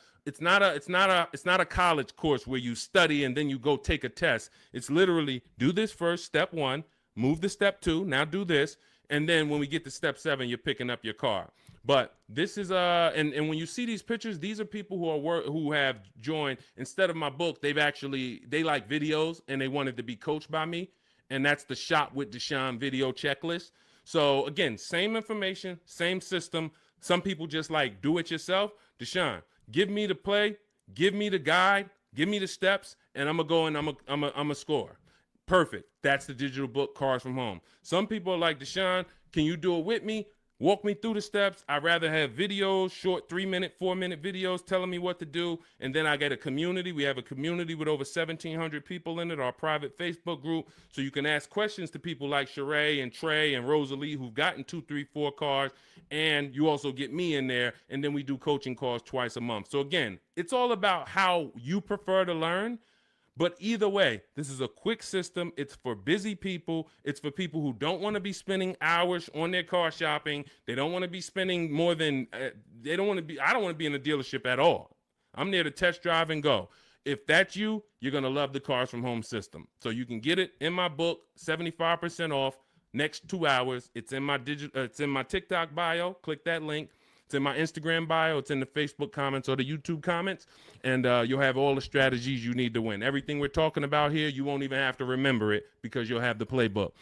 college course where you study and then you go take a test. It's literally do this first, step 1, move to step 2, now do this, and then when we get to step 7, you're picking up your car. But this is and when you see these pictures, these are people who have joined. Instead of my book, they like videos and they wanted to be coached by me, and that's the Shop with Deshone video checklist. So again, same information, same system. Some people just like do it yourself. Deshone, give me the play, give me the guide, give me the steps, and I'm gonna go and I'm a score. Perfect. That's the digital book, Cars from Home. Some people are like, Deshone, can you do it with me? Walk me through the steps. I'd rather have videos, short 3-minute, 4-minute videos telling me what to do. And then I get a community. We have a community with over 1,700 people in it, our private Facebook group. So you can ask questions to people like Sheree and Trey and Rosalie who've gotten 2, 3, 4 cars. And you also get me in there. And then we do coaching calls twice a month. So again, it's all about how you prefer to learn. But either way, this is a quick system. It's for busy people. It's for people who don't want to be spending hours on their car shopping. They don't want to be spending more than, I don't want to be in a dealership at all. I'm there to test drive and go. If that's you, you're going to love the Cars from Home system. So you can get it in my book, 75% off, next 2 hours. It's in my it's in my TikTok bio. Click that link. It's in my Instagram bio. It's in the Facebook comments or the YouTube comments. And you'll have all the strategies you need to win. Everything we're talking about here, you won't even have to remember it because you'll have the playbook.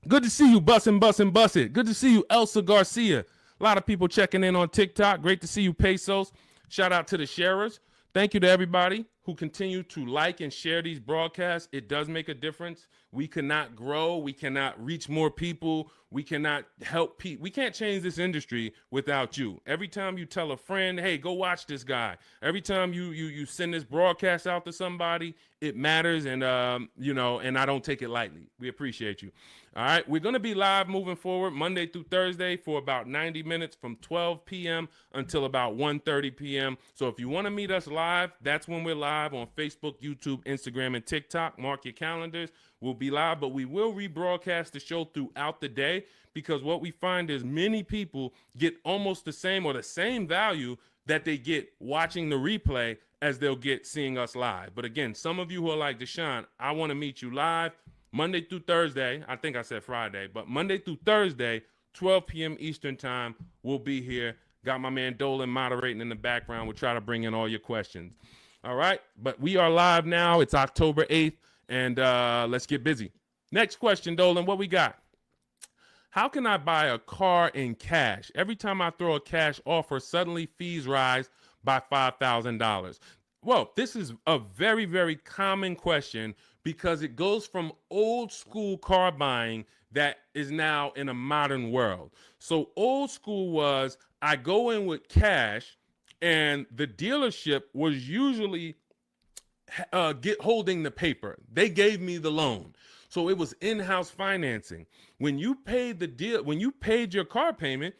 Good to see you, Bussin'. Good to see you, Elsa Garcia. A lot of people checking in on TikTok. Great to see you, Pesos. Shout out to the sharers. Thank you to everybody who continue to like and share these broadcasts. It does make a difference. We cannot grow. We cannot reach more people. We cannot help people. We can't change this industry without you. Every time you tell a friend, hey, go watch this guy. Every time you send this broadcast out to somebody, it matters. And, and I don't take it lightly. We appreciate you. All right. We're going to be live moving forward Monday through Thursday for about 90 minutes from 12 p.m. until about 1:30 p.m. So if you want to meet us live, that's when we're live on Facebook, YouTube, Instagram, and TikTok. Mark your calendars. We'll be live, but we will rebroadcast the show throughout the day because what we find is many people get almost the same or the same value that they get watching the replay as they'll get seeing us live. But again, some of you who are like, Deshone, I want to meet you live Monday through Thursday. I think I said Friday, but Monday through Thursday, 12 p.m. Eastern time, we'll be here. Got my man Dolan moderating in the background. We'll try to bring in all your questions. All right, but we are live now. It's October 8th. And let's get busy. Next question, Dolan, what we got? How can I buy a car in cash? Every time I throw a cash offer, suddenly fees rise by $5,000. Well, this is a very, very common question because it goes from old school car buying that is now in a modern world. So old school was I go in with cash and the dealership was usually holding the paper. They gave me the loan. So it was in-house financing. When you paid your car payment,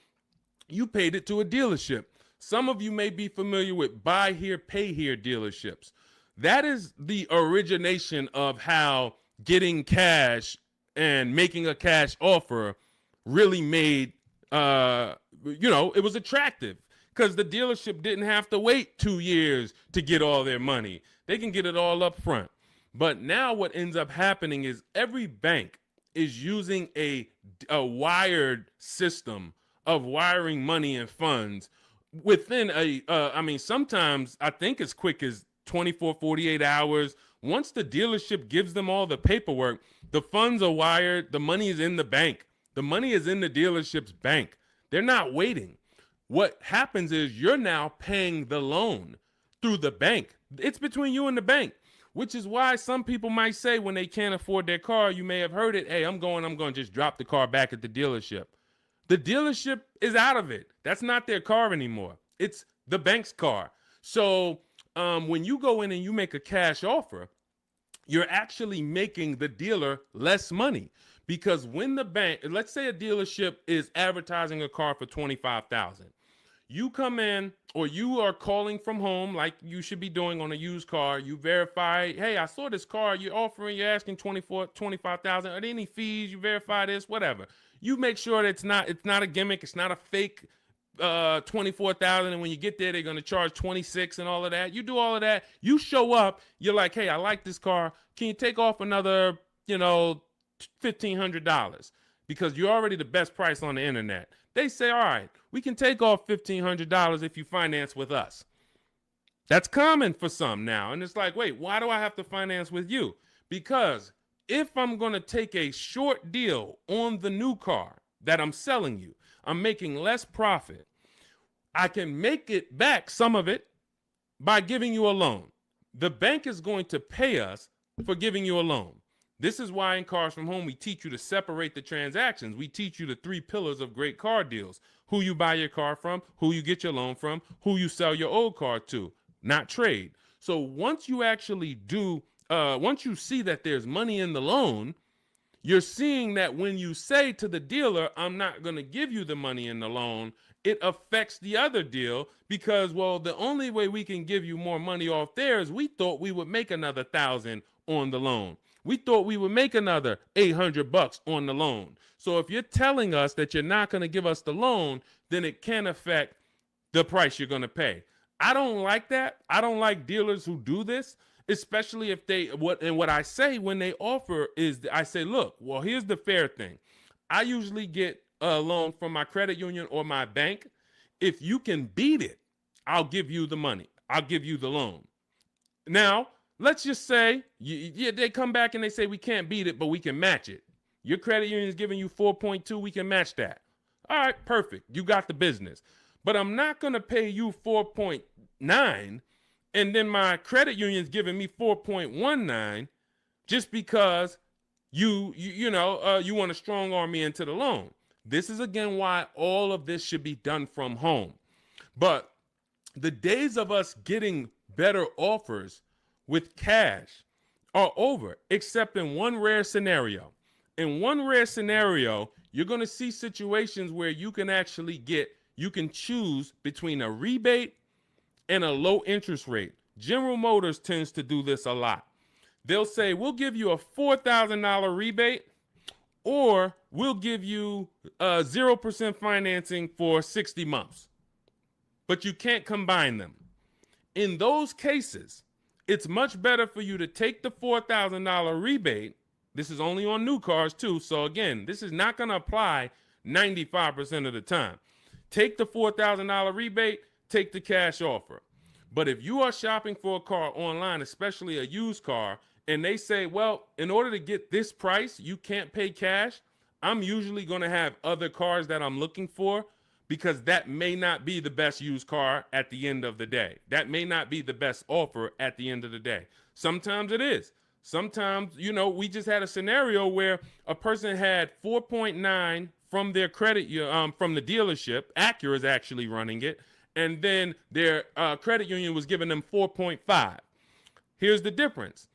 you paid it to a dealership. Some of you may be familiar with buy here, pay here dealerships. That is the origination of how getting cash and making a cash offer really made, it was attractive because the dealership didn't have to wait 2 years to get all their money. They can get it all up front. But now what ends up happening is every bank is using a wired system of wiring money and funds within sometimes I think as quick as 24, 48 hours. Once the dealership gives them all the paperwork, the funds are wired. The money is in the bank. The money is in the dealership's bank. They're not waiting. What happens is you're now paying the loan through the bank. It's between you and the bank. which is why some people might say when they can't afford their car, you may have heard it, hey, I'm going to just drop the car back at the dealership. The dealership is out of it. That's not their car anymore. It's the bank's car. So when you go in and you make a cash offer, you're actually making the dealer less money, because when the bank, let's say a dealership is advertising a car for $25,000. You come in, or you are calling from home like you should be doing on a used car. You verify, hey, I saw this car you're offering, you're asking 25,000. Are there any fees? You verify this, whatever. You make sure that it's not a gimmick, it's not a fake 24,000, and when you get there they're going to charge 26 and all of that. You do all of that. You show up, you're like, hey, I like this car. Can you take off another, $1,500? Because you're already the best price on the internet. They say, all right, we can take off $1,500 if you finance with us. That's common for some now. And it's like, wait, why do I have to finance with you? Because if I'm going to take a short deal on the new car that I'm selling you, I'm making less profit. I can make it back, some of it, by giving you a loan. The bank is going to pay us for giving you a loan. This is why in Cars from Home, we teach you to separate the transactions. We teach you the 3 pillars of great car deals: who you buy your car from, who you get your loan from, who you sell your old car to, not trade. So once you actually once you see that there's money in the loan, you're seeing that when you say to the dealer, I'm not going to give you the money in the loan, it affects the other deal, because, well, the only way we can give you more money off there is we thought we would make another $1,000 on the loan. We thought we would make another $800 on the loan. So if you're telling us that you're not going to give us the loan, then it can affect the price you're going to pay. I don't like that. I don't like dealers who do this, especially if what I say when they offer is, I say, look, well, here's the fair thing. I usually get a loan from my credit union or my bank. If you can beat it, I'll give you the money. I'll give you the loan. Now, let's just say they come back and they say we can't beat it, but we can match it. Your credit union is giving you 4.2. We can match that. All right, perfect. You got the business. But I'm not going to pay you 4.9, and then my credit union is giving me 4.19 just because you want to strong arm me into the loan. This is, again, why all of this should be done from home. But the days of us getting better offers with cash are over, except in one rare scenario. In one rare scenario, you're going to see situations where you can choose between a rebate and a low interest rate. General Motors tends to do this a lot. They'll say, we'll give you a $4,000 rebate, or we'll give you 0% financing for 60 months. But you can't combine them. In those cases, it's much better for you to take the $4,000 rebate. This is only on new cars too. So again, this is not going to apply 95% of the time. Take the $4,000 rebate, take the cash offer. But if you are shopping for a car online, especially a used car, and they say, well, in order to get this price, you can't pay cash, I'm usually going to have other cars that I'm looking for, because that may not be the best used car at the end of the day. That may not be the best offer at the end of the day. Sometimes it is. Sometimes, we just had a scenario where a person had 4.9 from their credit, from the dealership. Acura is actually running it. And then their credit union was giving them 4.5. Here's the difference.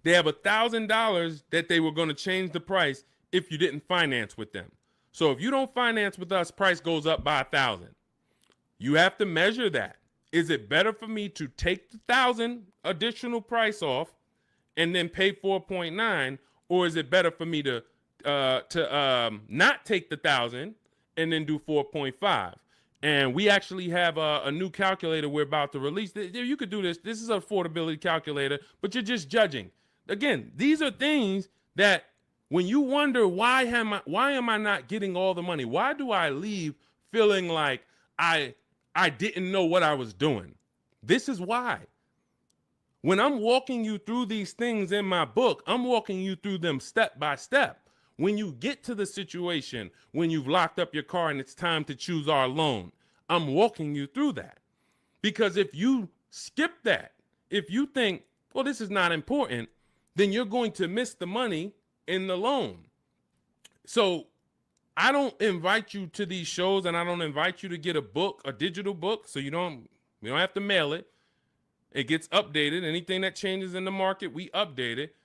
They have $1,000 that they were going to change the price if you didn't finance with them. So if you don't finance with us, price goes up by $1,000. You have to measure that. Is it better for me to take the $1,000 additional price off and then pay 4.9, or is it better for me to not take the $1,000 and then do 4.5? And we actually have a new calculator we're about to release. You could do this. This is an affordability calculator, but you're just judging. Again, these are things that when you wonder, why am I not getting all the money? Why do I leave feeling like I didn't know what I was doing? This is why. When I'm walking you through these things in my book, I'm walking you through them step by step. When you get to the situation, when you've locked up your car and it's time to choose our loan, I'm walking you through that. Because if you skip that, if you think, well, this is not important, then you're going to miss the money in the loan. So I don't invite you to these shows, and I don't invite you to get a book, a digital book, so we don't have to mail it. It gets updated. Anything that changes in the market, we update it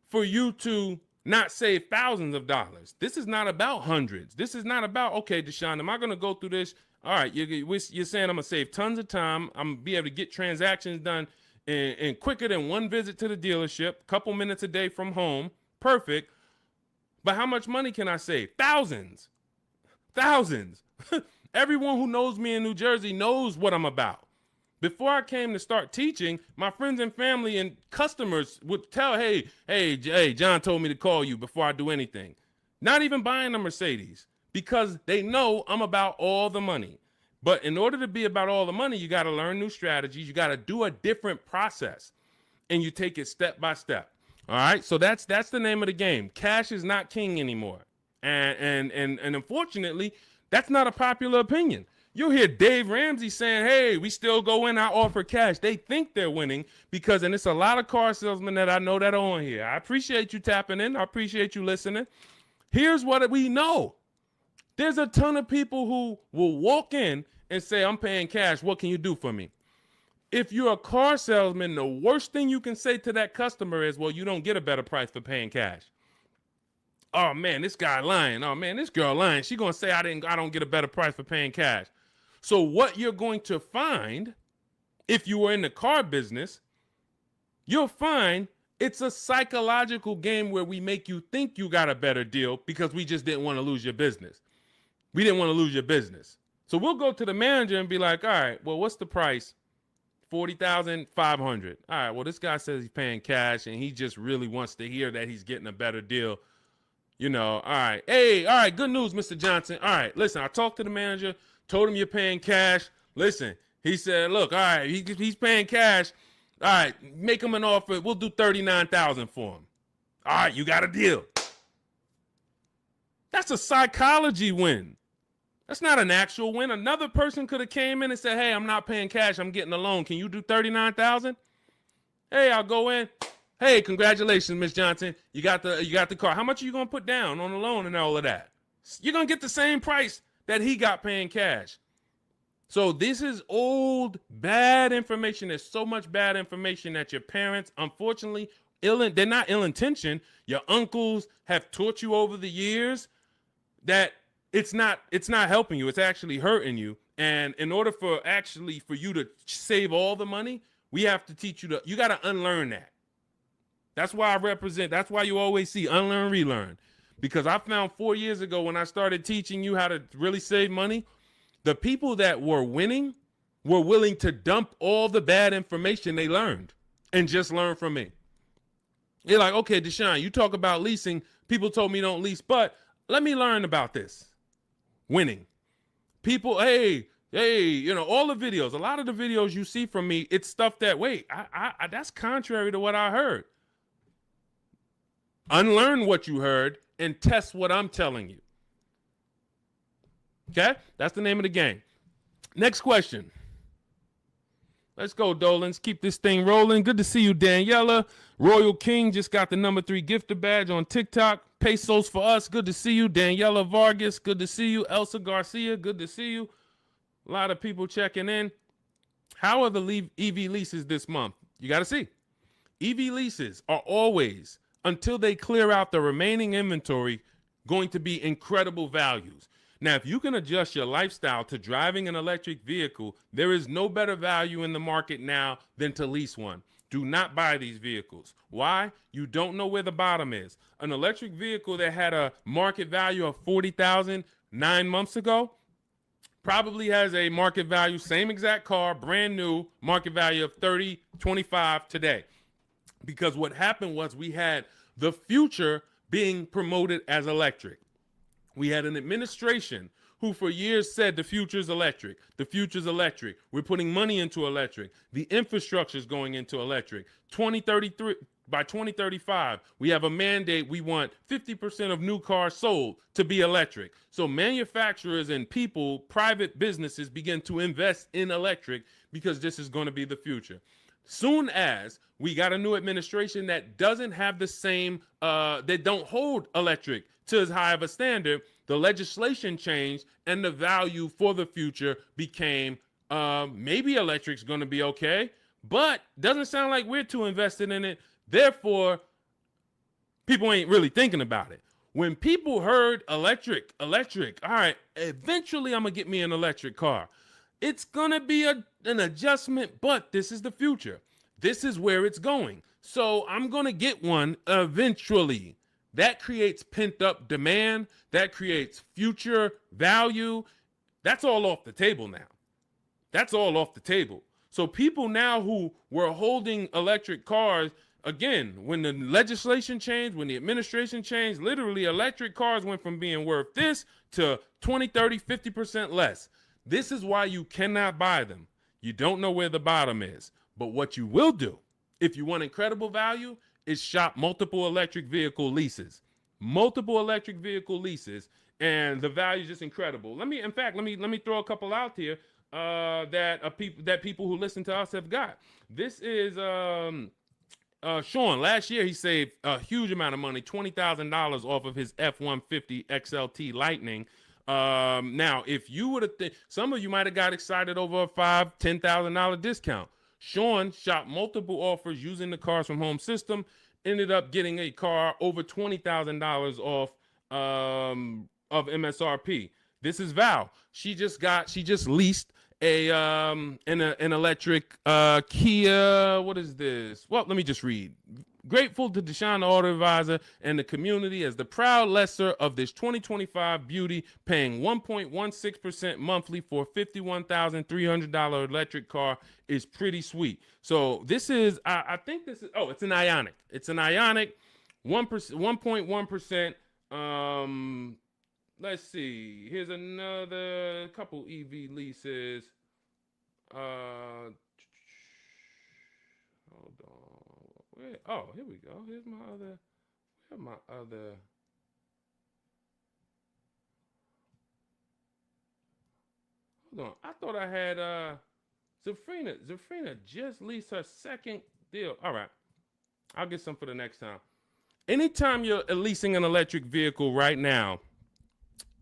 for you to not save thousands of dollars. This is not about hundreds. This is not about, okay, Deshone, am I going to go through this? All right, you're saying I'm going to save tons of time. I'm going to be able to get transactions done in quicker than one visit to the dealership, couple minutes a day from home. Perfect. But how much money can I save? Thousands. Thousands. Everyone who knows me in New Jersey knows what I'm about. Before I came to start teaching, my friends and family and customers would tell, hey, John told me to call you before I do anything. Not even buying a Mercedes, because they know I'm about all the money. But in order to be about all the money, you got to learn new strategies. You got to do a different process, and you take it step by step. All right, so that's the name of the game. Cash is not king anymore, and unfortunately, that's not a popular opinion. You'll hear Dave Ramsey saying, hey, we still go in, I offer cash. They think they're winning because, and it's a lot of car salesmen that I know that are on here. I appreciate you tapping in. I appreciate you listening. Here's what we know. There's a ton of people who will walk in and say, I'm paying cash. What can you do for me? If you're a car salesman, the worst thing you can say to that customer is, well, you don't get a better price for paying cash. Oh man, this guy lying. Oh man, this girl lying. She gonna say I don't get a better price for paying cash. So what you're going to find, if you were in the car business, you'll find it's a psychological game where we make you think you got a better deal because we just didn't want to lose your business. We didn't want to lose your business. So we'll go to the manager and be like, all right, well, what's the price? $40,500. All right, well, this guy says he's paying cash and he just really wants to hear that he's getting a better deal. You know, all right. Hey, all right, good news, Mr. Johnson. All right, listen, I talked to the manager, told him you're paying cash. Listen, he said, look, all right, he's paying cash. All right, make him an offer. We'll do $39,000 for him. All right, you got a deal. That's a psychology win. That's not an actual win. Another person could have came in and said, hey, I'm not paying cash. I'm getting a loan. Can you do $39,000? Hey, I'll go in. Hey, congratulations, Miss Johnson. You got the car. How much are you going to put down on the loan and all of that? You're going to get the same price that he got paying cash. So this is old, bad information. There's so much bad information that your parents, unfortunately, they're not ill-intentioned. Your uncles have taught you over the years that it's not helping you. It's actually hurting you. And in order for you to save all the money, we have to teach you you got to unlearn that. That's why that's why you always see unlearn, relearn. Because I found 4 years ago when I started teaching you how to really save money, the people that were winning were willing to dump all the bad information they learned and just learn from me. You're like, okay, Deshone, you talk about leasing. People told me don't lease, but let me learn about this. Winning. People, hey, all the videos, a lot of the videos you see from me, it's stuff that, wait, that's contrary to what I heard. Unlearn what you heard and test what I'm telling you. Okay? That's the name of the game. Next question. Let's go, Dolans. Keep this thing rolling. Good to see you, Daniela. Royal King just got the number 3 gifter badge on TikTok. Pesos for us. Good to see you. Daniela Vargas. Good to see you. Elsa Garcia. Good to see you. A lot of people checking in. How are the EV leases this month? You got to see. EV leases are always, until they clear out the remaining inventory, going to be incredible values. Now, if you can adjust your lifestyle to driving an electric vehicle, there is no better value in the market now than to lease one. Do not buy these vehicles. Why? You don't know where the bottom is. An electric vehicle that had a market value of $40,000 9 months ago probably has a market value, same exact car, brand new, market value of $30, $25 today. Because what happened was we had the future being promoted as electric. We had an administration who for years said the future's electric. The future's electric. We're putting money into electric. The infrastructure is going into electric. 2033, by 2035, we have a mandate. We want 50% of new cars sold to be electric. So manufacturers and people, private businesses begin to invest in electric because this is going to be the future. Soon as we got a new administration that doesn't have the same, that don't hold electric to as high of a standard, the legislation changed and the value for the future became maybe electric's going to be okay, but doesn't sound like we're too invested in it. Therefore, people ain't really thinking about it. When people heard electric, all right, eventually I'm going to get me an electric car. It's going to be an adjustment, but this is the future. This is where it's going. So I'm going to get one eventually. That creates pent up demand. That creates future value. That's all off the table now. That's all off the table. So people now who were holding electric cars, again, when the legislation changed, when the administration changed, literally electric cars went from being worth this to 20, 30, 50% less. This is why you cannot buy them. You don't know where the bottom is. But what you will do, if you want incredible value, is shop multiple electric vehicle leases. Multiple electric vehicle leases, and the value is just incredible. Let me throw a couple out here that people who listen to us have got. This is Sean. Last year he saved a huge amount of money, $20,000 off of his F-150 XLT Lightning. Now, if you would have, some of you might have got excited over a $5,000-$10,000 discount. Sean shopped multiple offers using the Cars from Home system, ended up getting a car over $20,000 off of MSRP. This is Val. She just leased an electric Kia. What is this? Well, let me just read. Grateful to Deshone the Auto Advisor and the community as the proud lessor of this 2025 beauty, paying 1.16% monthly for a $51,300 electric car is pretty sweet. So this is, I think this is, it's an Ioniq. It's an Ioniq, 1.1%. Let's see. Here's another couple EV leases. Hold on. Here we go. Here's my other. Hold on. I thought I had Zafrina. Zafrina just leased her second deal. All right. I'll get some for the next time. Anytime you're leasing an electric vehicle right now,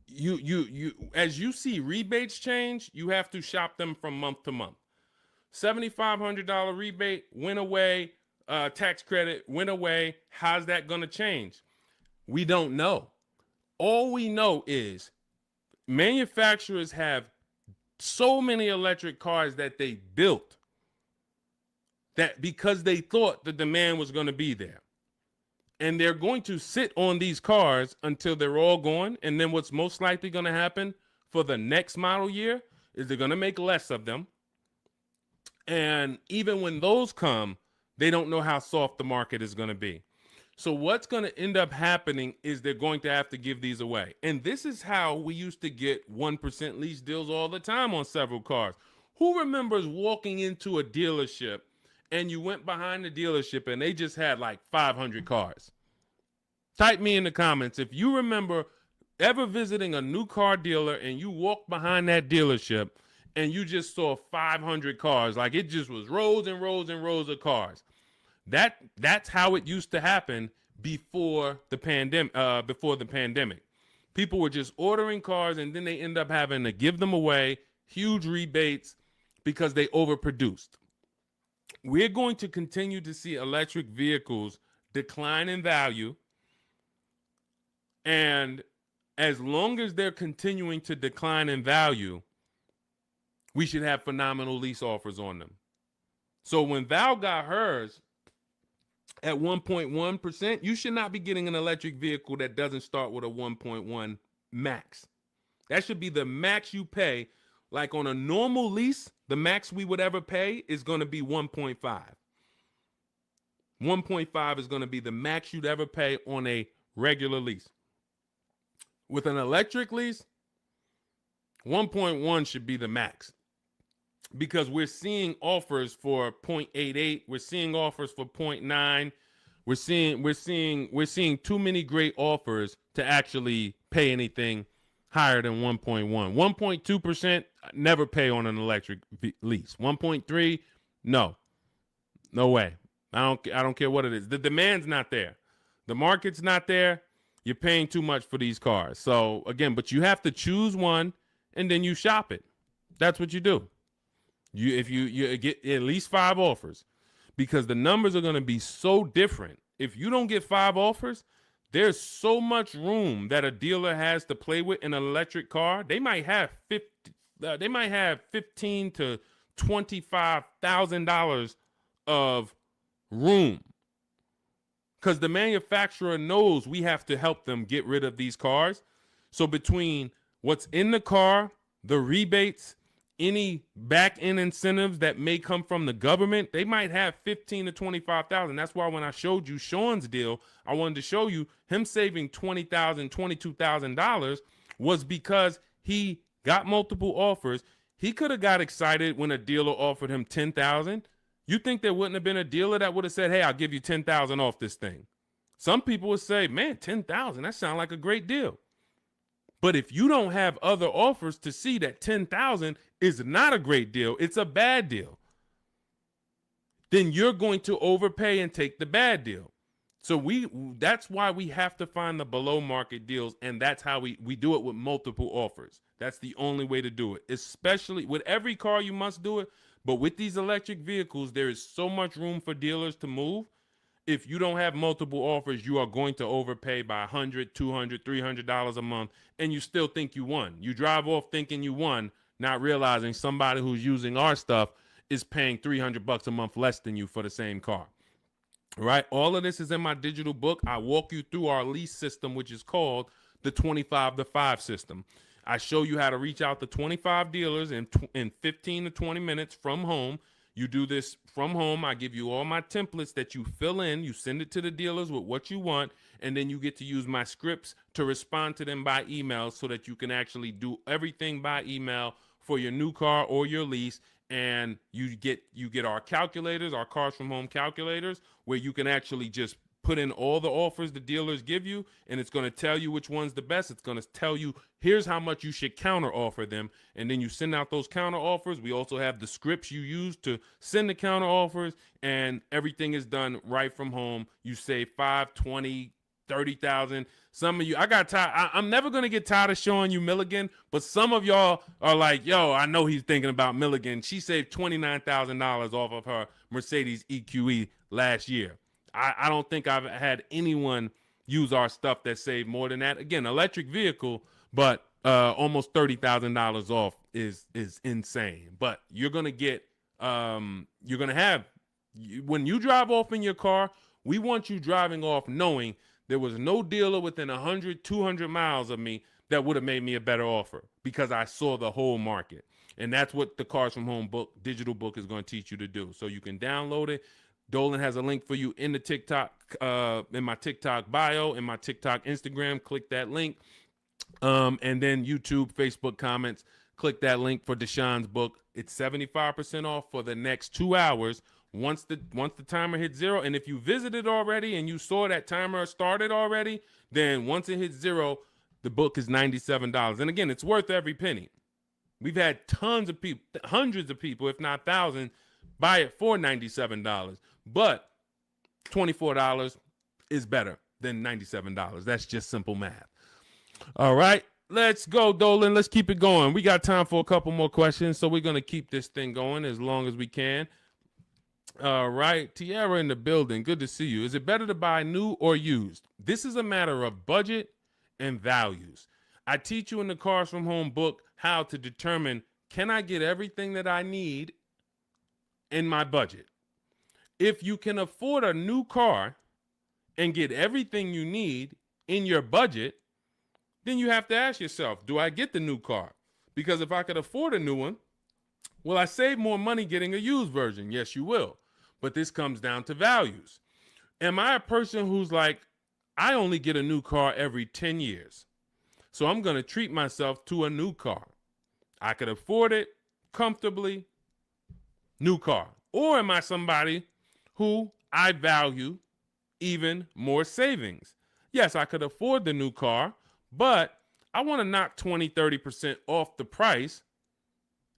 you as you see rebates change, you have to shop them from month to month. $7,500 rebate went away. Tax credit went away. How's that going to change? We don't know. All we know is manufacturers have so many electric cars that they built that because they thought the demand was going to be there. And they're going to sit on these cars until they're all gone. And then what's most likely going to happen for the next model year is they're going to make less of them. And even when those come, they don't know how soft the market is going to be. So what's going to end up happening is they're going to have to give these away. And this is how we used to get 1% lease deals all the time on several cars. Who remembers walking into a dealership and you went behind the dealership and they just had like 500 cars? Type me in the comments if you remember ever visiting a new car dealer and you walked behind that dealership and you just saw 500 cars, like it just was rows and rows and rows of cars. That's how it used to happen before the pandemic. People were just ordering cars and then they end up having to give them away, huge rebates because they overproduced. We're going to continue to see electric vehicles decline in value. And as long as they're continuing to decline in value, we should have phenomenal lease offers on them. So when Val got hers at 1.1%, you should not be getting an electric vehicle that doesn't start with a 1.1 max. That should be the max you pay. Like on a normal lease, the max we would ever pay is going to be 1.5. 1.5 is going to be the max you'd ever pay on a regular lease. With an electric lease, 1.1 should be the max. Because we're seeing offers for 0.88, we're seeing offers for 0.9. We're seeing too many great offers to actually pay anything higher than 1.1. 1.2%, never pay on an electric lease. 1.3, no. No way. I don't care what it is. The demand's not there. The market's not there. You're paying too much for these cars. So again, but you have to choose one and then you shop it. That's what you do. If you get at least 5 offers, because the numbers are going to be so different. If you don't get 5 offers, there's so much room that a dealer has to play with in an electric car. They might have $15 to $25,000 of room, because the manufacturer knows we have to help them get rid of these cars. So between what's in the car, the rebates, any back end incentives that may come from the government, they might have 15 to 25,000. That's why when I showed you Sean's deal, I wanted to show you him saving $20,000, $22,000 was because he got multiple offers. He could have got excited when a dealer offered him 10,000. You think there wouldn't have been a dealer that would have said, hey, I'll give you 10,000 off this thing? Some people would say, man, 10,000, that sounds like a great deal. But if you don't have other offers to see that 10,000 is not a great deal, it's a bad deal, then you're going to overpay and take the bad deal. So that's why we have to find the below market deals, and that's how we do it with multiple offers. That's the only way to do it. Especially with every car, you must do it. But with these electric vehicles, there is so much room for dealers to move. If you don't have multiple offers, you are going to overpay by $100, $200, $300 a month, and you still think you won. You drive off thinking you won, not realizing somebody who's using our stuff is paying $300 a month less than you for the same car. Right? All of this is in my digital book. I walk you through our lease system, which is called the 25 to 5 system. I show you how to reach out to 25 dealers in 15 to 20 minutes from home. You do this from home. I give you all my templates that you fill in. You send it to the dealers with what you want, and then you get to use my scripts to respond to them by email so that you can actually do everything by email for your new car or your lease. And you get our calculators, our Cars from Home calculators, where you can actually just put in all the offers the dealers give you, and it's going to tell you which one's the best. It's going to tell you, here's how much you should counter offer them. And then you send out those counter offers. We also have the scripts you use to send the counter offers, and everything is done right from home. You save 5, 20, 30,000. Some of you, I got tired. I'm never going to get tired of showing you Milligan, but some of y'all are like, yo, I know he's thinking about Milligan. She saved $29,000 off of her Mercedes EQE last year. I don't think I've had anyone use our stuff that saved more than that. Again, electric vehicle, but almost $30,000 off is insane. But you're going to get, when you drive off in your car, we want you driving off knowing there was no dealer within 100, 200 miles of me that would have made me a better offer, because I saw the whole market. And that's what the Cars from Home book, digital book, is going to teach you to do. So you can download it. Dolan has a link for you in the TikTok, in my TikTok bio, in my TikTok Instagram. Click that link. And then YouTube, Facebook comments, click that link for Deshaun's book. It's 75% off for the next 2 hours. Once the timer hits 0, and if you visited already and you saw that timer started already, then once it hits 0, the book is $97. And again, it's worth every penny. We've had tons of people, hundreds of people, if not thousands, buy it for $97. But $24 is better than $97. That's just simple math. All right, let's go, Dolan. Let's keep it going. We got time for a couple more questions, so we're going to keep this thing going as long as we can. All right, Tiara in the building. Good to see you. Is it better to buy new or used? This is a matter of budget and values. I teach you in the Cars from Home book how to determine, can I get everything that I need in my budget? If you can afford a new car and get everything you need in your budget, then you have to ask yourself, do I get the new car? Because if I could afford a new one, will I save more money getting a used version? Yes, you will. But this comes down to values. Am I a person who's like, I only get a new car every 10 years, so I'm going to treat myself to a new car? I could afford it comfortably, new car. Or am I somebody who I value even more savings? Yes, I could afford the new car, but I want to knock 20, 30% off the price,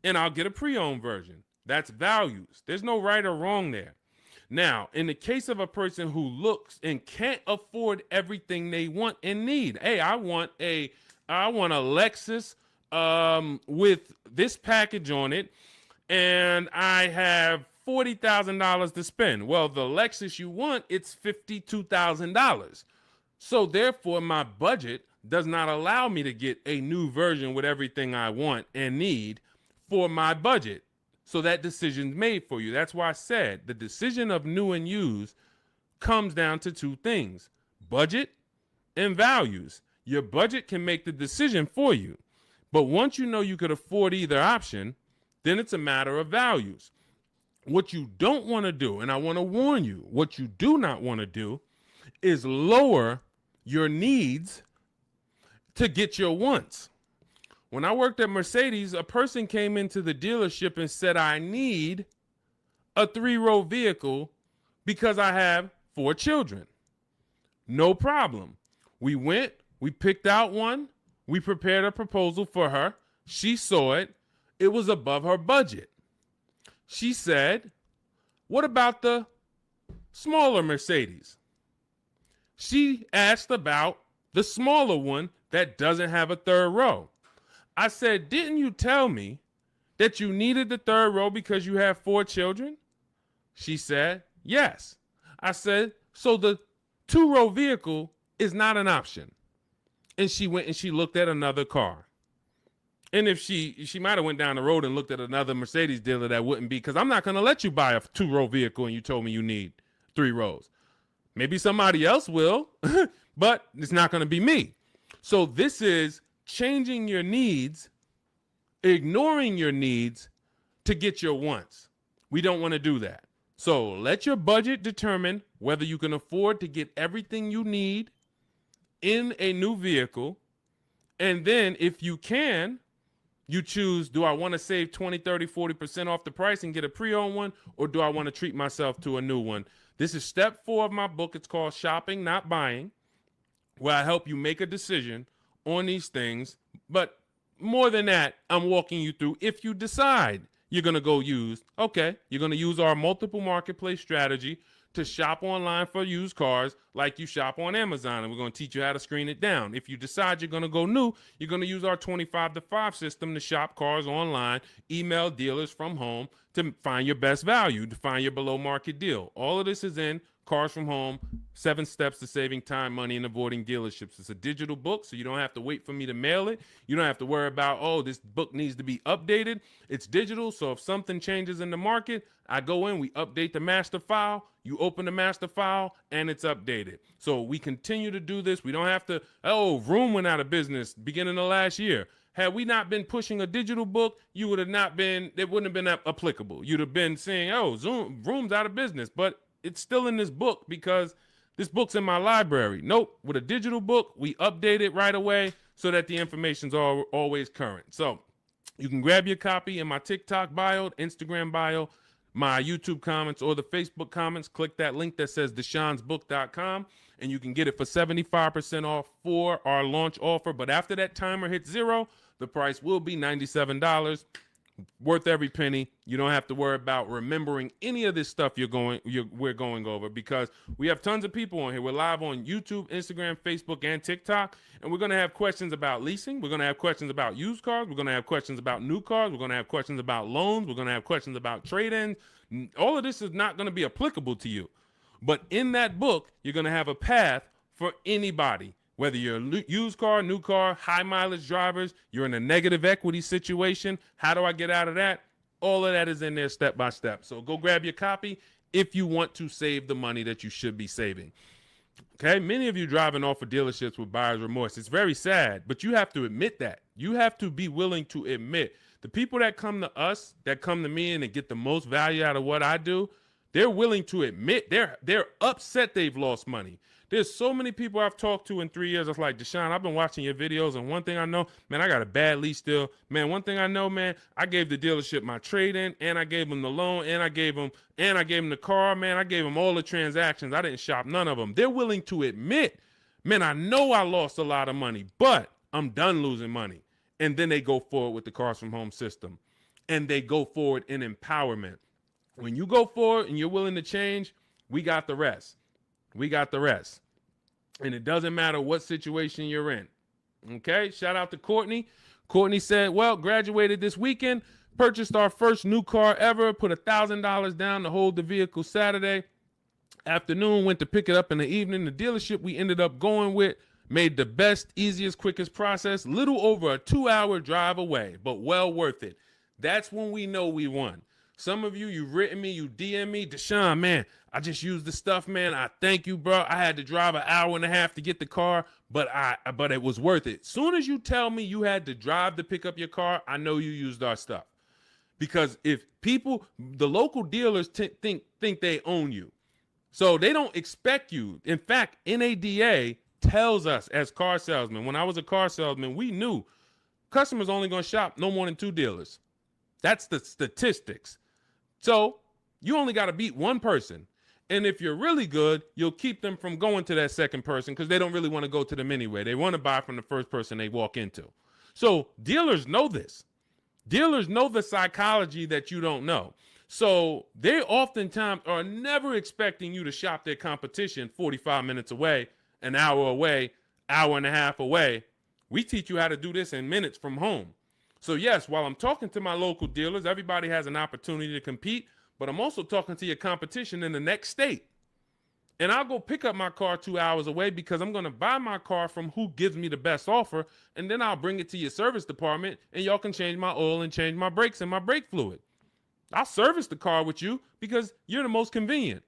and I'll get a pre-owned version. That's values. There's no right or wrong there. Now, in the case of a person who looks and can't afford everything they want and need, hey, I want a Lexus with this package on it, and I have $40,000 to spend. Well, the Lexus you want, it's $52,000. So therefore, my budget does not allow me to get a new version with everything I want and need for my budget. So that decision's made for you. That's why I said the decision of new and used comes down to two things: budget and values. Your budget can make the decision for you. But once you know you could afford either option, then it's a matter of values. What you don't want to do, and I want to warn you, what you do not want to do is lower your needs to get your wants. When I worked at Mercedes, a person came into the dealership and said, I need a 3-row vehicle because I have 4 children. No problem. We went, we picked out one, we prepared a proposal for her. She saw it. It was above her budget. She said, what about the smaller Mercedes? She asked about the smaller one that doesn't have a 3rd row. I said, didn't you tell me that you needed the 3rd row because you have 4 children? She said, yes. I said, so the 2-row vehicle is not an option. And she went and she looked at another car. And if she might have went down the road and looked at another Mercedes dealer, that wouldn't be, because I'm not going to let you buy a 2-row vehicle and you told me you need 3 rows. Maybe somebody else will, but it's not going to be me. So this is changing your needs, ignoring your needs to get your wants. We don't want to do that. So let your budget determine whether you can afford to get everything you need in a new vehicle. And then if you can, you choose, do I want to save 20, 30, 40% off the price and get a pre-owned one, or do I want to treat myself to a new one? This is step 4 of my book. It's called Shopping, Not Buying, where I help you make a decision on these things. But more than that, I'm walking you through, if you decide you're going to go used, okay, you're going to use our multiple marketplace strategy to shop online for used cars like you shop on Amazon, and we're going to teach you how to screen it down. If you decide you're going to go new, you're going to use our 25 to 5 system to shop cars online, email dealers from home to find your best value, to find your below market deal. All of this is in Cars from Home, 7 Steps to Saving Time, Money, and Avoiding Dealerships. It's a digital book, so you don't have to wait for me to mail it. You don't have to worry about, oh, this book needs to be updated. It's digital, so if something changes in the market, I go in, we update the master file, you open the master file, and it's updated. So we continue to do this. We don't have to, oh, Vroom went out of business beginning of last year. Had we not been pushing a digital book, you would have not been, it wouldn't have been applicable. You'd have been saying, oh, Vroom's out of business, but it's still in this book because this book's in my library. Nope. With a digital book, we update it right away so that the information's always current. So you can grab your copy in my TikTok bio, Instagram bio, my YouTube comments, or the Facebook comments. Click that link that says deshonsbook.com, and you can get it for 75% off for our launch offer. But after that timer hits 0, the price will be $97. Worth every penny. You don't have to worry about remembering any of this stuff we're going over, because we have tons of people on here. We're live on YouTube, Instagram, Facebook, and TikTok, and we're going to have questions about leasing. We're going to have questions about used cars. We're going to have questions about new cars. We're going to have questions about loans. We're going to have questions about trade-ins. All of this is not going to be applicable to you, but in that book, you're going to have a path for anybody. Whether you're a used car, new car, high mileage drivers, you're in a negative equity situation, how do I get out of that? All of that is in there step by step. So go grab your copy if you want to save the money that you should be saving. Okay, many of you driving off of dealerships with buyer's remorse. It's very sad, but you have to admit that. You have to be willing to admit. The people that come to us, that come to me and get the most value out of what I do, they're willing to admit they're upset they've lost money. There's so many people I've talked to in 3 years. It's like, Deshone, I've been watching your videos, and one thing I know, man, I got a bad lease deal. Man, one thing I know, man, I gave the dealership my trade-in, and I gave them the loan, and I gave them the car, man. I gave them all the transactions. I didn't shop none of them. They're willing to admit, man, I know I lost a lot of money, but I'm done losing money. And then they go forward with the Cars from Home system, and they go forward in empowerment. When you go for it and you're willing to change, we got the rest. We got the rest. And it doesn't matter what situation you're in. Okay, shout out to Courtney. Courtney said, well, graduated this weekend, purchased our first new car ever, put $1,000 down to hold the vehicle Saturday afternoon, went to pick it up in the evening. The dealership we ended up going with made the best, easiest, quickest process, little over a 2-hour drive away, but well worth it. That's when we know we won. Some of you, you've written me, you DM me, Deshone, man, I just used the stuff, man. I thank you, bro. I had to drive an hour and a half to get the car, but it was worth it. Soon as you tell me you had to drive to pick up your car, I know you used our stuff. Because if people, the local dealers think they own you. So they don't expect you. In fact, NADA tells us as car salesmen, when I was a car salesman, we knew customers only going to shop no more than 2 dealers. That's the statistics. So you only got to beat one person. And if you're really good, you'll keep them from going to that second person because they don't really want to go to them anyway. They want to buy from the first person they walk into. So dealers know this. Dealers know the psychology that you don't know. So they oftentimes are never expecting you to shop their competition 45 minutes away, an hour away, hour and a half away. We teach you how to do this in minutes from home. So yes, while I'm talking to my local dealers, everybody has an opportunity to compete, but I'm also talking to your competition in the next state. And I'll go pick up my car 2 hours away because I'm going to buy my car from who gives me the best offer, and then I'll bring it to your service department, and y'all can change my oil and change my brakes and my brake fluid. I'll service the car with you because you're the most convenient.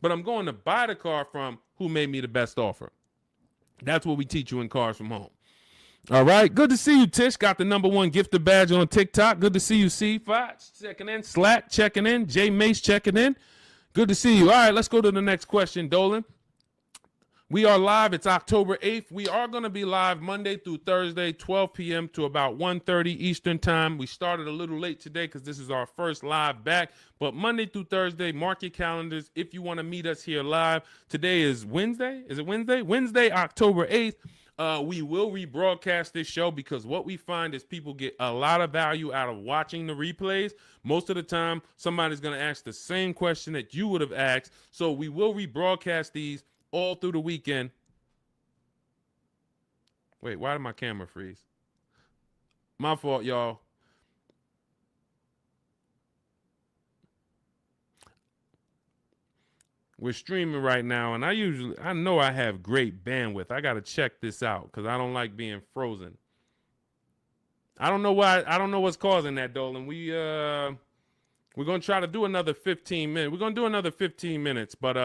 But I'm going to buy the car from who made me the best offer. That's what we teach you in Cars from Home. All right. Good to see you, Tish. Got the #1 gifted badge on TikTok. Good to see you, C5 checking in. Slack checking in. J Mace checking in. Good to see you. All right, let's go to the next question, Dolan. We are live. It's October 8th. We are going to be live Monday through Thursday, 12 p.m. to about 1:30 Eastern time. We started a little late today because this is our first live back. But Monday through Thursday, mark your calendars if you want to meet us here live. Today is Wednesday. Is it Wednesday? Wednesday, October 8th. We will rebroadcast this show because what we find is people get a lot of value out of watching the replays. Most of the time, somebody's going to ask the same question that you would have asked. So we will rebroadcast these all through the weekend. Wait, why did my camera freeze? My fault, y'all. We're streaming right now, and I know I have great bandwidth. I got to check this out because I don't like being frozen. I don't know why. I don't know what's causing that, Dolan. We're going to try to do another 15 minutes. We're going to do another 15 minutes, but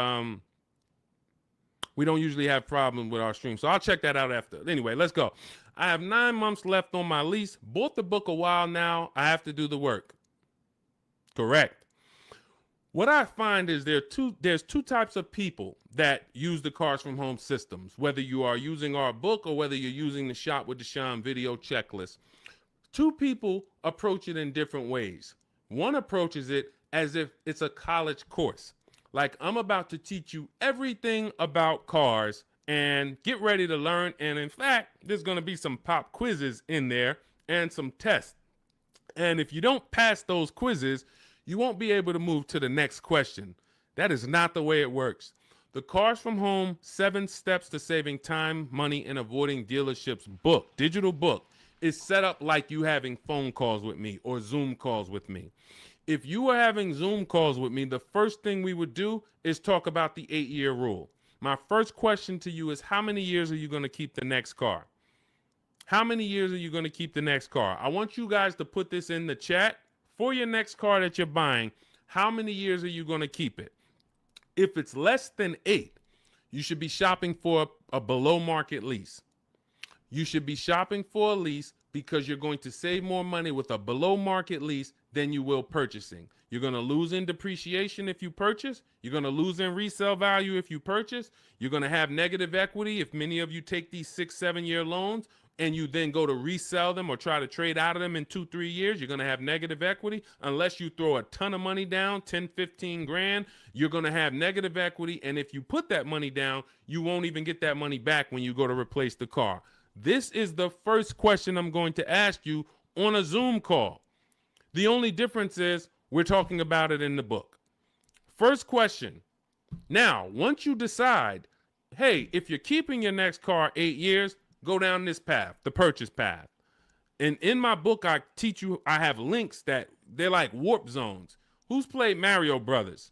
we don't usually have problems with our stream. So I'll check that out after. Anyway, let's go. I have 9 months left on my lease. Bought the book a while now. I have to do the work. Correct. What I find is there's two types of people that use the Cars from Home systems, whether you are using our book or whether you're using the Shop with Deshone video checklist. 2 people approach it in different ways. One approaches it as if it's a college course. Like, I'm about to teach you everything about cars and get ready to learn. And in fact, there's going to be some pop quizzes in there and some tests. And if you don't pass those quizzes, you won't be able to move to the next question. That is not the way it works. The Cars from Home 7 Steps to Saving Time, Money, and Avoiding Dealerships book, digital book, is set up like you having phone calls with me or Zoom calls with me. If you were having Zoom calls with me, the first thing we would do is talk about the 8-year rule. My first question to you is, how many years are you going to keep the next car? How many years are you going to keep the next car? I want you guys to put this in the chat. For your next car that you're buying, how many years are you going to keep it? If it's less than 8, you should be shopping for a below market lease. You should be shopping for a lease because you're going to save more money with a below market lease than you will purchasing. You're going to lose in depreciation if you purchase. You're going to lose in resale value if you purchase. You're going to have negative equity if many of you take these 6-7 year loans and you then go to resell them or try to trade out of them in 2-3 years. You're going to have negative equity. Unless you throw a ton of money down, 10, 15 grand, you're going to have negative equity. And if you put that money down, you won't even get that money back when you go to replace the car. This is the first question I'm going to ask you on a Zoom call. The only difference is we're talking about it in the book. First question. Now, once you decide, hey, if you're keeping your next car 8 years, go down this path, the purchase path. And in my book, I teach you, I have links that they're like warp zones. Who's played Mario Brothers?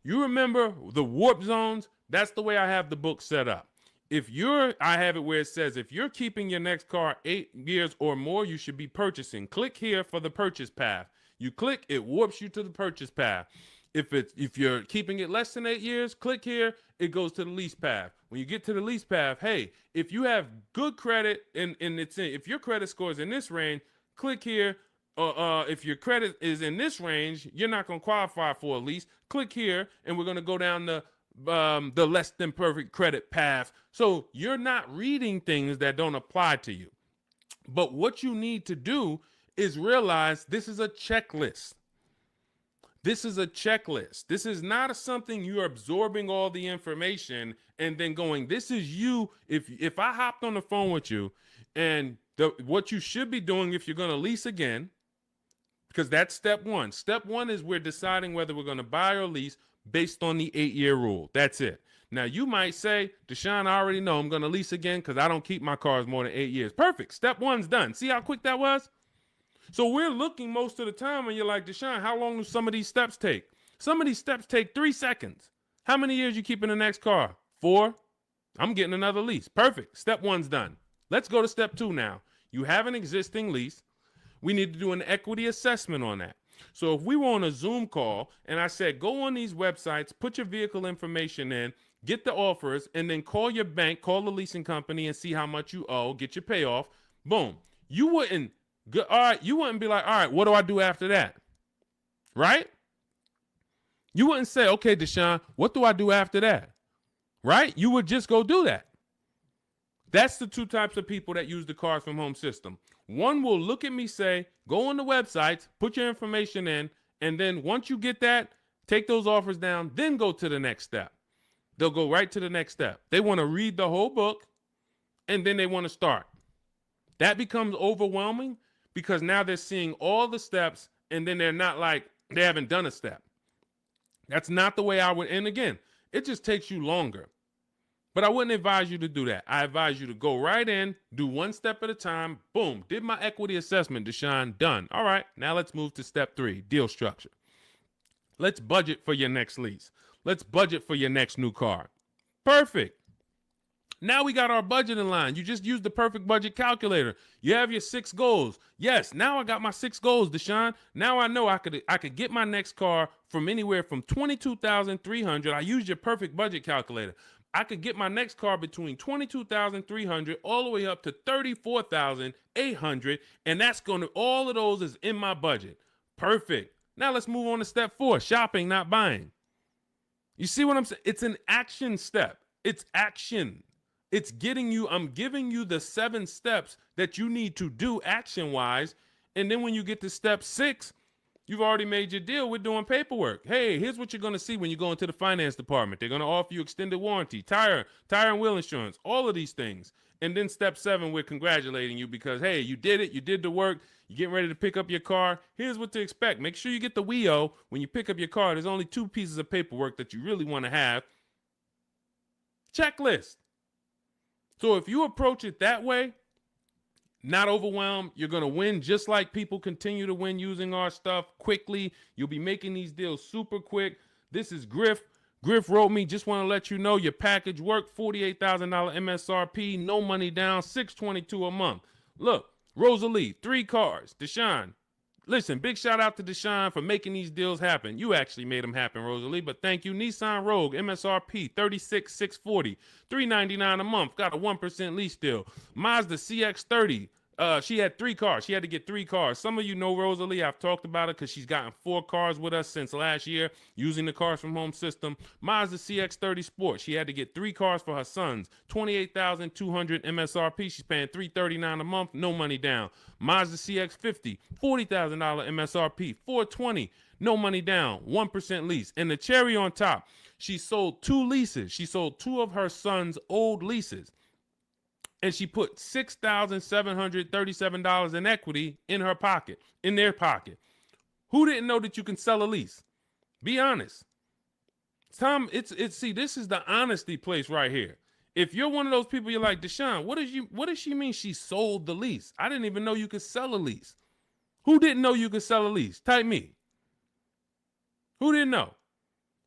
You remember the warp zones? That's the way I have the book set up. I have it where it says, if you're keeping your next car 8 years or more, you should be purchasing. Click here for the purchase path. You click, it warps you to the purchase path. If you're keeping it less than 8 years, click here, it goes to the lease path. When you get to the lease path, hey, if you have good credit and if your credit score is in this range, click here. If your credit is in this range, you're not going to qualify for a lease. Click here, and we're going to go down the less than perfect credit path. So you're not reading things that don't apply to you. But what you need to do is realize this is a checklist. This is a checklist. This is not something you're absorbing all the information and then going, this is you. If I hopped on the phone with you and what you should be doing if you're going to lease again, because that's step one. Step one is we're deciding whether we're going to buy or lease based on the 8-year rule. That's it. Now, you might say, Deshone, I already know I'm going to lease again because I don't keep my cars more than 8 years. Perfect. Step one's done. See how quick that was? So we're looking most of the time and you're like, Deshone, how long do some of these steps take? Some of these steps take 3 seconds. How many years you keep in the next car? 4? I'm getting another lease. Perfect. Step one's done. Let's go to step 2 now. You have an existing lease. We need to do an equity assessment on that. So if we were on a Zoom call and I said, go on these websites, put your vehicle information in, get the offers, and then call your bank, call the leasing company and see how much you owe, get your payoff. Boom. You wouldn't be like, all right, what do I do after that? Right? You wouldn't say, okay, Deshone, what do I do after that? Right? You would just go do that. That's the 2 types of people that use the Cars from Home system. One will look at me, say, go on the websites, put your information in, and then once you get that, take those offers down, then go to the next step. They'll go right to the next step. They want to read the whole book, and then they want to start. That becomes overwhelming because now they're seeing all the steps, and then they're not like, they haven't done a step. That's not the way I would, and again, it just takes you longer. But I wouldn't advise you to do that. I advise you to go right in, do 1 step at a time. Boom, did my equity assessment, Deshone, done. All right, now let's move to step 3, deal structure. Let's budget for your next lease. Let's budget for your next new car. Perfect. Now we got our budget in line. You just used the perfect budget calculator. You have your 6 goals. Yes, now I got my 6 goals, Deshone. Now I know I could get my next car from anywhere from $22,300. I used your perfect budget calculator. I could get my next car between $22,300 all the way up to $34,800, and that's going to, all of those is in my budget. Perfect. Now let's move on to step 4, shopping, not buying. You see what I'm saying? It's an action step. It's action. It's getting you, I'm giving you the 7 steps that you need to do action-wise, and then when you get to step 6, you've already made your deal with doing paperwork. Hey, here's what you're going to see when you go into the finance department. They're going to offer you extended warranty, tire and wheel insurance, all of these things. And then step 7, we're congratulating you because, hey, you did it. You did the work. You're getting ready to pick up your car. Here's what to expect. Make sure you get the WIO when you pick up your car. There's only 2 pieces of paperwork that you really want to have. Checklist. So if you approach it that way, not overwhelmed, you're going to win just like people continue to win using our stuff quickly. You'll be making these deals super quick. This is Griff. Griff wrote me, just want to let you know your package worked, $48,000 MSRP, no money down, $622 a month. Look, Rosalie, 3 cars. Deshone, listen, big shout out to Deshone for making these deals happen. You actually made them happen, Rosalie, but thank you. Nissan Rogue, MSRP, $36,640, $399 a month, got a 1% lease deal. Mazda CX-30, she had 3 cars. She had to get 3 cars. Some of you know Rosalie. I've talked about it because she's gotten 4 cars with us since last year using the Cars from Home system. Mazda CX-30 Sport. She had to get 3 cars for her sons. $28,200 MSRP. She's paying $339 a month. No money down. Mazda CX-50. $40,000 MSRP. $420. No money down. 1% lease. And the cherry on top, she sold 2 leases. She sold 2 of her sons' old leases. And she put $6,737 in equity in her pocket, in their pocket. Who didn't know that you can sell a lease? Be honest. Tom, see, this is the honesty place right here. If you're one of those people, you're like, Deshone, what does she mean she sold the lease? I didn't even know you could sell a lease. Who didn't know you could sell a lease? Type me. Who didn't know?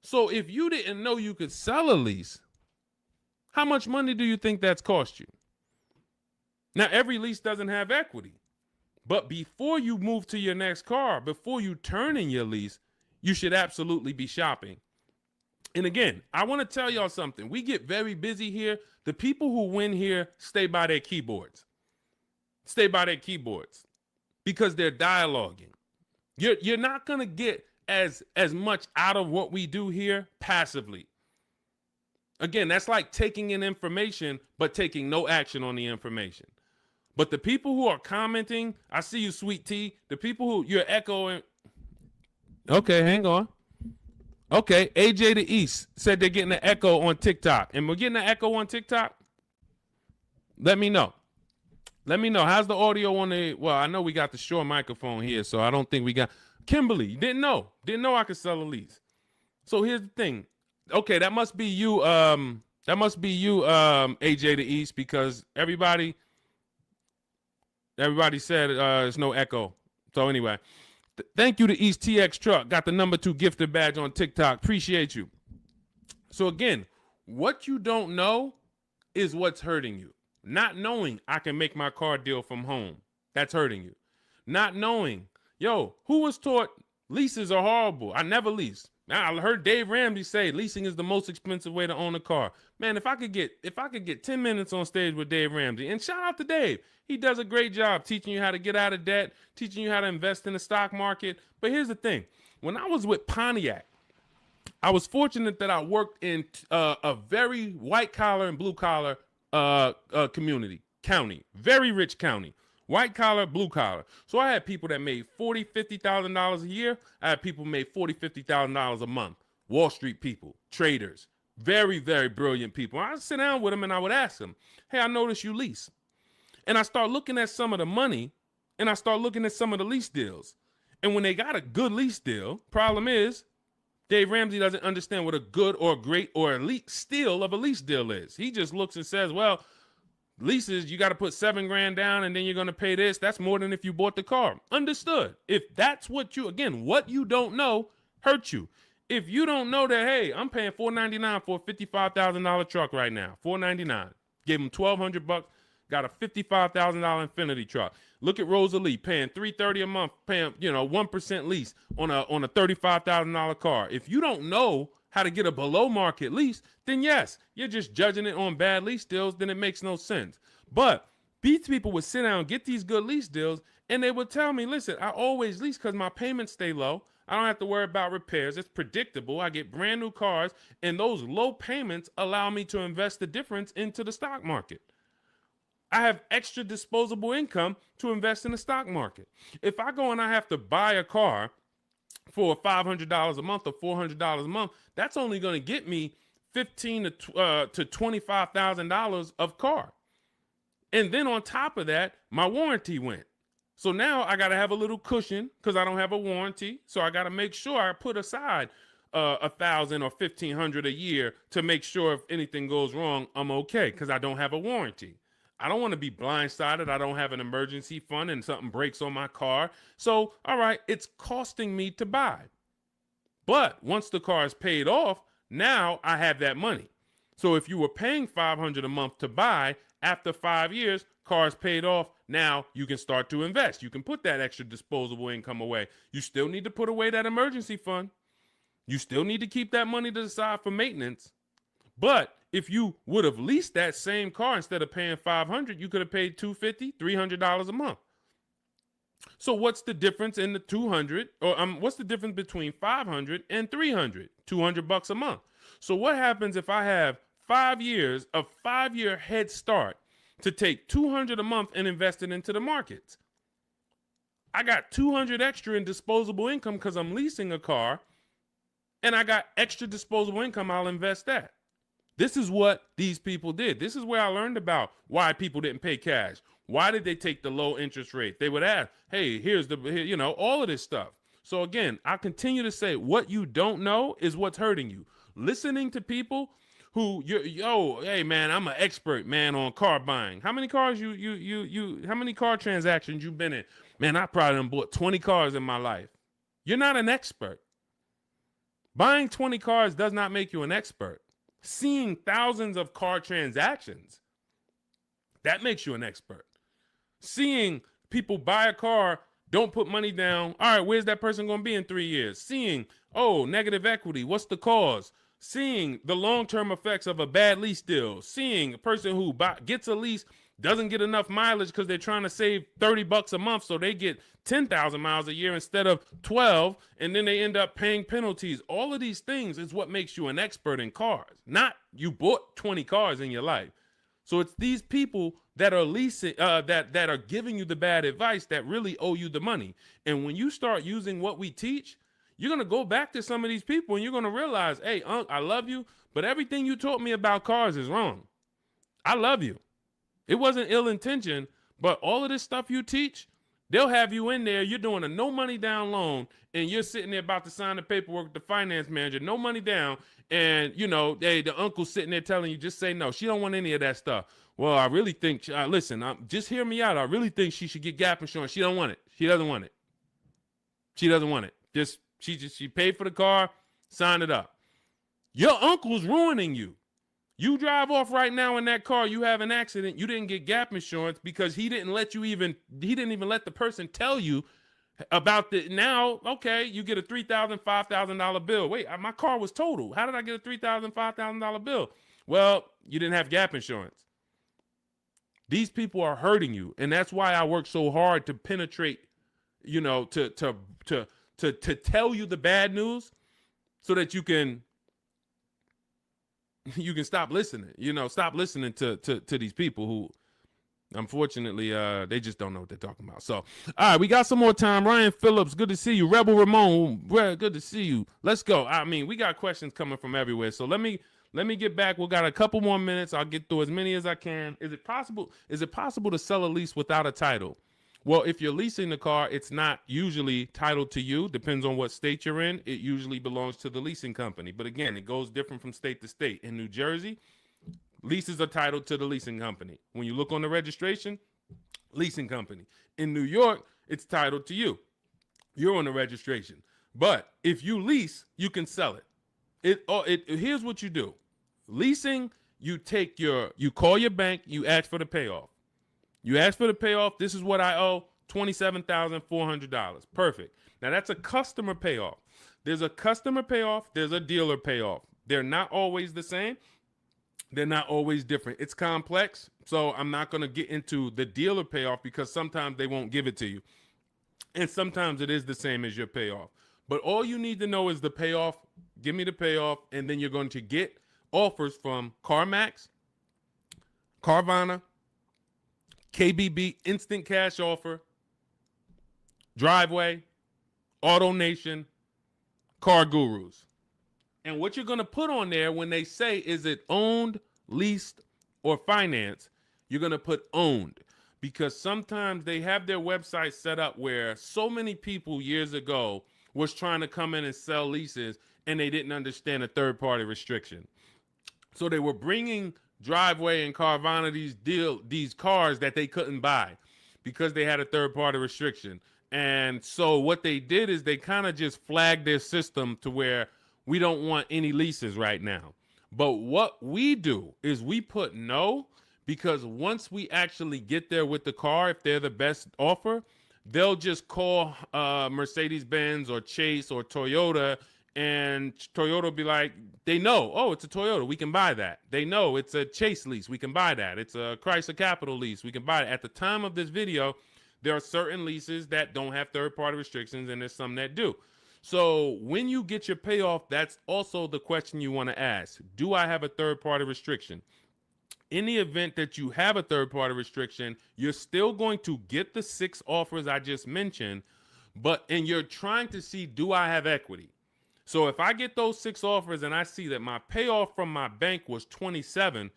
So if you didn't know you could sell a lease, how much money do you think that's cost you? Now, every lease doesn't have equity. But before you move to your next car, before you turn in your lease, you should absolutely be shopping. And again, I want to tell y'all something. We get very busy here. The people who win here stay by their keyboards. Stay by their keyboards because they're dialoguing. You're not going to get as much out of what we do here passively. Again, that's like taking in information, but taking no action on the information. But the people who are commenting, I see you, Sweet Tea. The people who you're echoing. Okay, hang on. Okay, AJ the East said they're getting an echo on TikTok. And we're getting an echo on TikTok? Let me know. Let me know. How's the audio on the, well, I know we got the Shure microphone here, so I don't think we got, Kimberly, didn't know I could sell a lease. So here's the thing. Okay, that must be you, AJ the East, because everybody said there's no echo. So anyway, thank you to East TX Truck. Got the #2 gifted badge on TikTok. Appreciate you. So again, what you don't know is what's hurting you. Not knowing I can make my car deal from home. That's hurting you. Not knowing, who was taught leases are horrible? I never leased. Now, I heard Dave Ramsey say leasing is the most expensive way to own a car. Man, if I could get 10 minutes on stage with Dave Ramsey, and shout out to Dave. He does a great job teaching you how to get out of debt, teaching you how to invest in the stock market. But here's the thing. When I was with Pontiac, I was fortunate that I worked in a very white collar and blue collar county, very rich county. White collar, blue collar. So I had people that made $40,000, $50,000 a year. I had people who made $40,000, $50,000 a month. Wall Street people, traders, very, very brilliant people. I'd sit down with them and I would ask them, hey, I noticed you lease. And I start looking at some of the money and I start looking at some of the lease deals. And when they got a good lease deal, problem is Dave Ramsey doesn't understand what a good or great or elite steal of a lease deal is. He just looks and says, well, leases, you got to put $7,000 down and then you're going to pay this. That's more than if you bought the car. Understood. If that's what you don't know hurts you. If you don't know that, hey, I'm paying $499 for a $55,000 truck right now, $499. Gave him $1,200, got a $55,000 Infinity truck. Look at Rosalie paying $330 a month, paying 1% lease on a $35,000 car. If you don't know how to get a below market lease, then yes, you're just judging it on bad lease deals, then it makes no sense. But these people would sit down and get these good lease deals, and they would tell me, listen, I always lease because my payments stay low. I don't have to worry about repairs. It's predictable. I get brand new cars, and those low payments allow me to invest the difference into the stock market. I have extra disposable income to invest in the stock market. If I go and I have to buy a car for $500 a month or $400 a month, that's only going to get me $15,000 to $25,000 of car. And then on top of that, my warranty went. So now I got to have a little cushion because I don't have a warranty. So I got to make sure I put aside $1,000 or $1,500 a year to make sure if anything goes wrong, I'm okay because I don't have a warranty. I don't want to be blindsided. I don't have an emergency fund and something breaks on my car. So, all right, it's costing me to buy. But once the car is paid off, now I have that money. So if you were paying $500 a month to buy, after 5 years, car is paid off. Now you can start to invest. You can put that extra disposable income away. You still need to put away that emergency fund. You still need to keep that money to the side for maintenance. But if you would have leased that same car instead of paying $500, you could have paid $250, $300 a month. So what's the difference in the 200 or what's the difference between 500 and 300? $200 a month. So what happens if I have 5 years, a 5-year head start to take $200 a month and invest it into the markets? I got $200 extra in disposable income because I'm leasing a car, and I got extra disposable income. I'll invest that. This is what these people did. This is where I learned about why people didn't pay cash. Why did they take the low interest rate? They would ask, hey, here's all of this stuff. So again, I continue to say what you don't know is what's hurting you. listening to people who hey man, I'm an expert, man, on car buying. How many cars how many car transactions you been in? Man, I probably done bought 20 cars in my life. You're not an expert. Buying 20 cars does not make you an expert. Seeing thousands of car transactions, that makes you an expert. Seeing people buy a car, don't put money down. All right, where's that person going to be in 3 years? Seeing, negative equity. What's the cause? Seeing the long-term effects of a bad lease deal. Seeing a person who gets a lease, doesn't get enough mileage because they're trying to save $30 a month, so they get 10,000 miles a year instead of 12, and then they end up paying penalties. All of these things is what makes you an expert in cars, not you bought 20 cars in your life. So it's these people that are leasing, that are giving you the bad advice that really owe you the money. And when you start using what we teach, you're going to go back to some of these people and you're going to realize, hey, Unc, I love you, but everything you taught me about cars is wrong. I love you. It wasn't ill intention, but all of this stuff you teach, they'll have you in there. You're doing a no money down loan and you're sitting there about to sign the paperwork with the finance manager, no money down. And, the uncle's sitting there telling you, just say no. She don't want any of that stuff. Well, I really think, listen, just hear me out. I really think she should get gap insurance. She don't want it. She doesn't want it. She doesn't want it. She paid for the car, sign it up. Your uncle's ruining you. You drive off right now in that car, you have an accident, you didn't get gap insurance because he didn't even let the person tell you about now, okay, you get a $3,000, $5,000 bill. Wait, my car was totaled. How did I get a $3,000, $5,000 bill? Well, you didn't have gap insurance. These people are hurting you, and that's why I work so hard to penetrate, to tell you the bad news so that you can stop listening, stop listening to these people who, unfortunately, they just don't know what they're talking about. So, all right, we got some more time. Ryan Phillips, good to see you. Rebel Ramon, good to see you. Let's go. I mean, we got questions coming from everywhere. So let me get back. We got a couple more minutes. I'll get through as many as I can. Is it possible to sell a lease without a title? Well, if you're leasing the car, it's not usually titled to you. Depends on what state you're in. It usually belongs to the leasing company. But again, it goes different from state to state. In New Jersey, leases are titled to the leasing company. When you look on the registration, leasing company. In New York, it's titled to you. You're on the registration. But if you lease, you can sell it. Here's what you do. Leasing, you call your bank, you ask for the payoff. You ask for the payoff. This is what I owe, $27,400. Perfect. Now, that's a customer payoff. There's a customer payoff. There's a dealer payoff. They're not always the same. They're not always different. It's complex, so I'm not going to get into the dealer payoff because sometimes they won't give it to you. And sometimes it is the same as your payoff. But all you need to know is the payoff. Give me the payoff, and then you're going to get offers from CarMax, Carvana, KBB, Instant Cash Offer, Driveway, AutoNation, Car Gurus. And what you're going to put on there when they say, is it owned, leased, or financed, you're going to put owned. Because sometimes they have their website set up where so many people years ago was trying to come in and sell leases and they didn't understand a third-party restriction. So they were bringing Driveway and Carvana these cars that they couldn't buy because they had a third-party restriction. And so what they did is they kind of just flagged their system to where we don't want any leases right now. But what we do is we put no, because once we actually get there with the car, if they're the best offer, they'll just call Mercedes-Benz or Chase or Toyota, and Toyota will be like, they know, oh, it's a Toyota, we can buy that. They know it's a Chase lease, we can buy that. It's a Chrysler Capital lease, we can buy it. At the time of this video, there are certain leases that don't have third-party restrictions, and there's some that do. So when you get your payoff, that's also the question you want to ask. Do I have a third-party restriction? In the event that you have a third-party restriction, you're still going to get the 6 offers I just mentioned, and you're trying to see, do I have equity? So if I get those 6 offers and I see that my payoff from my bank was 27,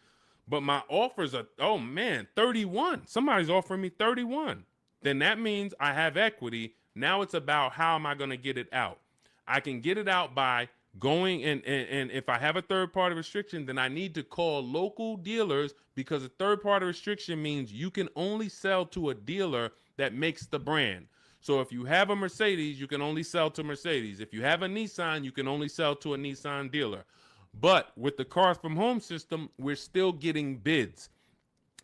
but my offers are, 31. Somebody's offering me 31. Then that means I have equity. Now it's about how am I going to get it out? I can get it out by going and if I have a third party restriction, then I need to call local dealers, because a third party restriction means you can only sell to a dealer that makes the brand. So if you have a Mercedes, you can only sell to Mercedes. If you have a Nissan, you can only sell to a Nissan dealer. But with the Cars from Home system, we're still getting bids.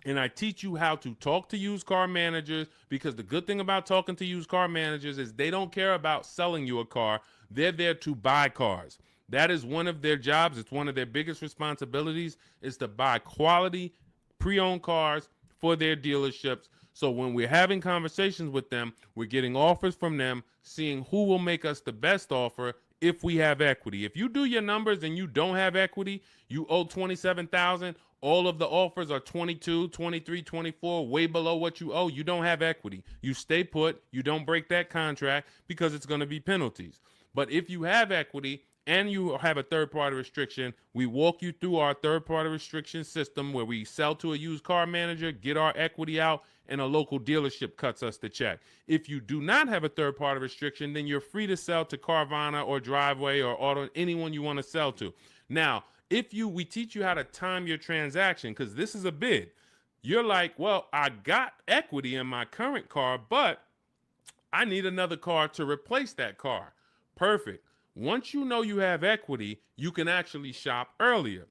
And I teach you how to talk to used car managers, because the good thing about talking to used car managers is they don't care about selling you a car. They're there to buy cars. That is one of their jobs. It's one of their biggest responsibilities, is to buy quality pre-owned cars for their dealerships. So when we're having conversations with them, we're getting offers from them, seeing who will make us the best offer if we have equity. If you do your numbers and you don't have equity, you owe 27,000, all of the offers are 22, 23, 24, way below what you owe. You don't have equity. You stay put. You don't break that contract, because it's going to be penalties. But if you have equity and you have a third-party restriction, we walk you through our third-party restriction system, where we sell to a used car manager, get our equity out, and a local dealership cuts us the check. If you do not have a third-party restriction, then you're free to sell to Carvana or Driveway or Auto, anyone you want to sell to. Now, we teach you how to time your transaction, because this is a bid. You're like, well, I got equity in my current car, but I need another car to replace that car. Perfect. Once you know you have equity, you can actually shop earlier.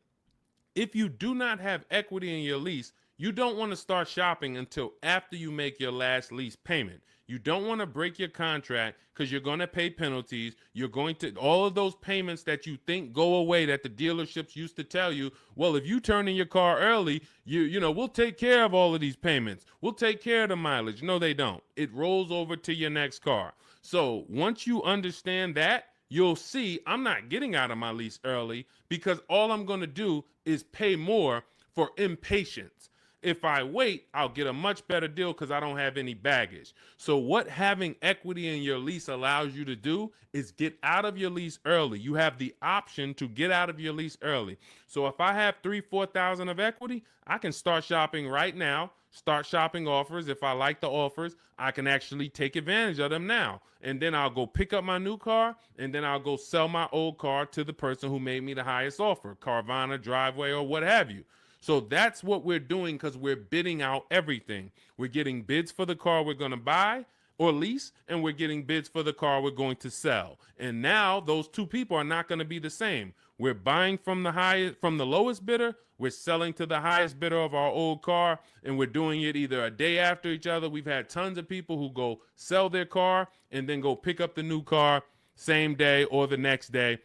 If you do not have equity in your lease, you don't want to start shopping until after you make your last lease payment. You don't want to break your contract, because you're going to pay penalties. You're going to, all of those payments that you think go away, that the dealerships used to tell you, well, if you turn in your car early, we'll take care of all of these payments. We'll take care of the mileage. No, they don't. It rolls over to your next car. So once you understand that, you'll see I'm not getting out of my lease early, because all I'm going to do is pay more for impatience. If I wait, I'll get a much better deal, because I don't have any baggage. So what having equity in your lease allows you to do is get out of your lease early. You have the option to get out of your lease early. So if I have 3,000-4,000 of equity, I can start shopping right now, start shopping offers. If I like the offers, I can actually take advantage of them now. And then I'll go pick up my new car, and then I'll go sell my old car to the person who made me the highest offer, Carvana, Driveway, or what have you. So that's what we're doing, because we're bidding out everything. We're getting bids for the car we're going to buy or lease, and we're getting bids for the car we're going to sell. And now those two people are not going to be the same. We're buying from the lowest bidder, we're selling to the highest bidder of our old car, and we're doing it either a day after each other. We've had tons of people who go sell their car and then go pick up the new car same day or the next day,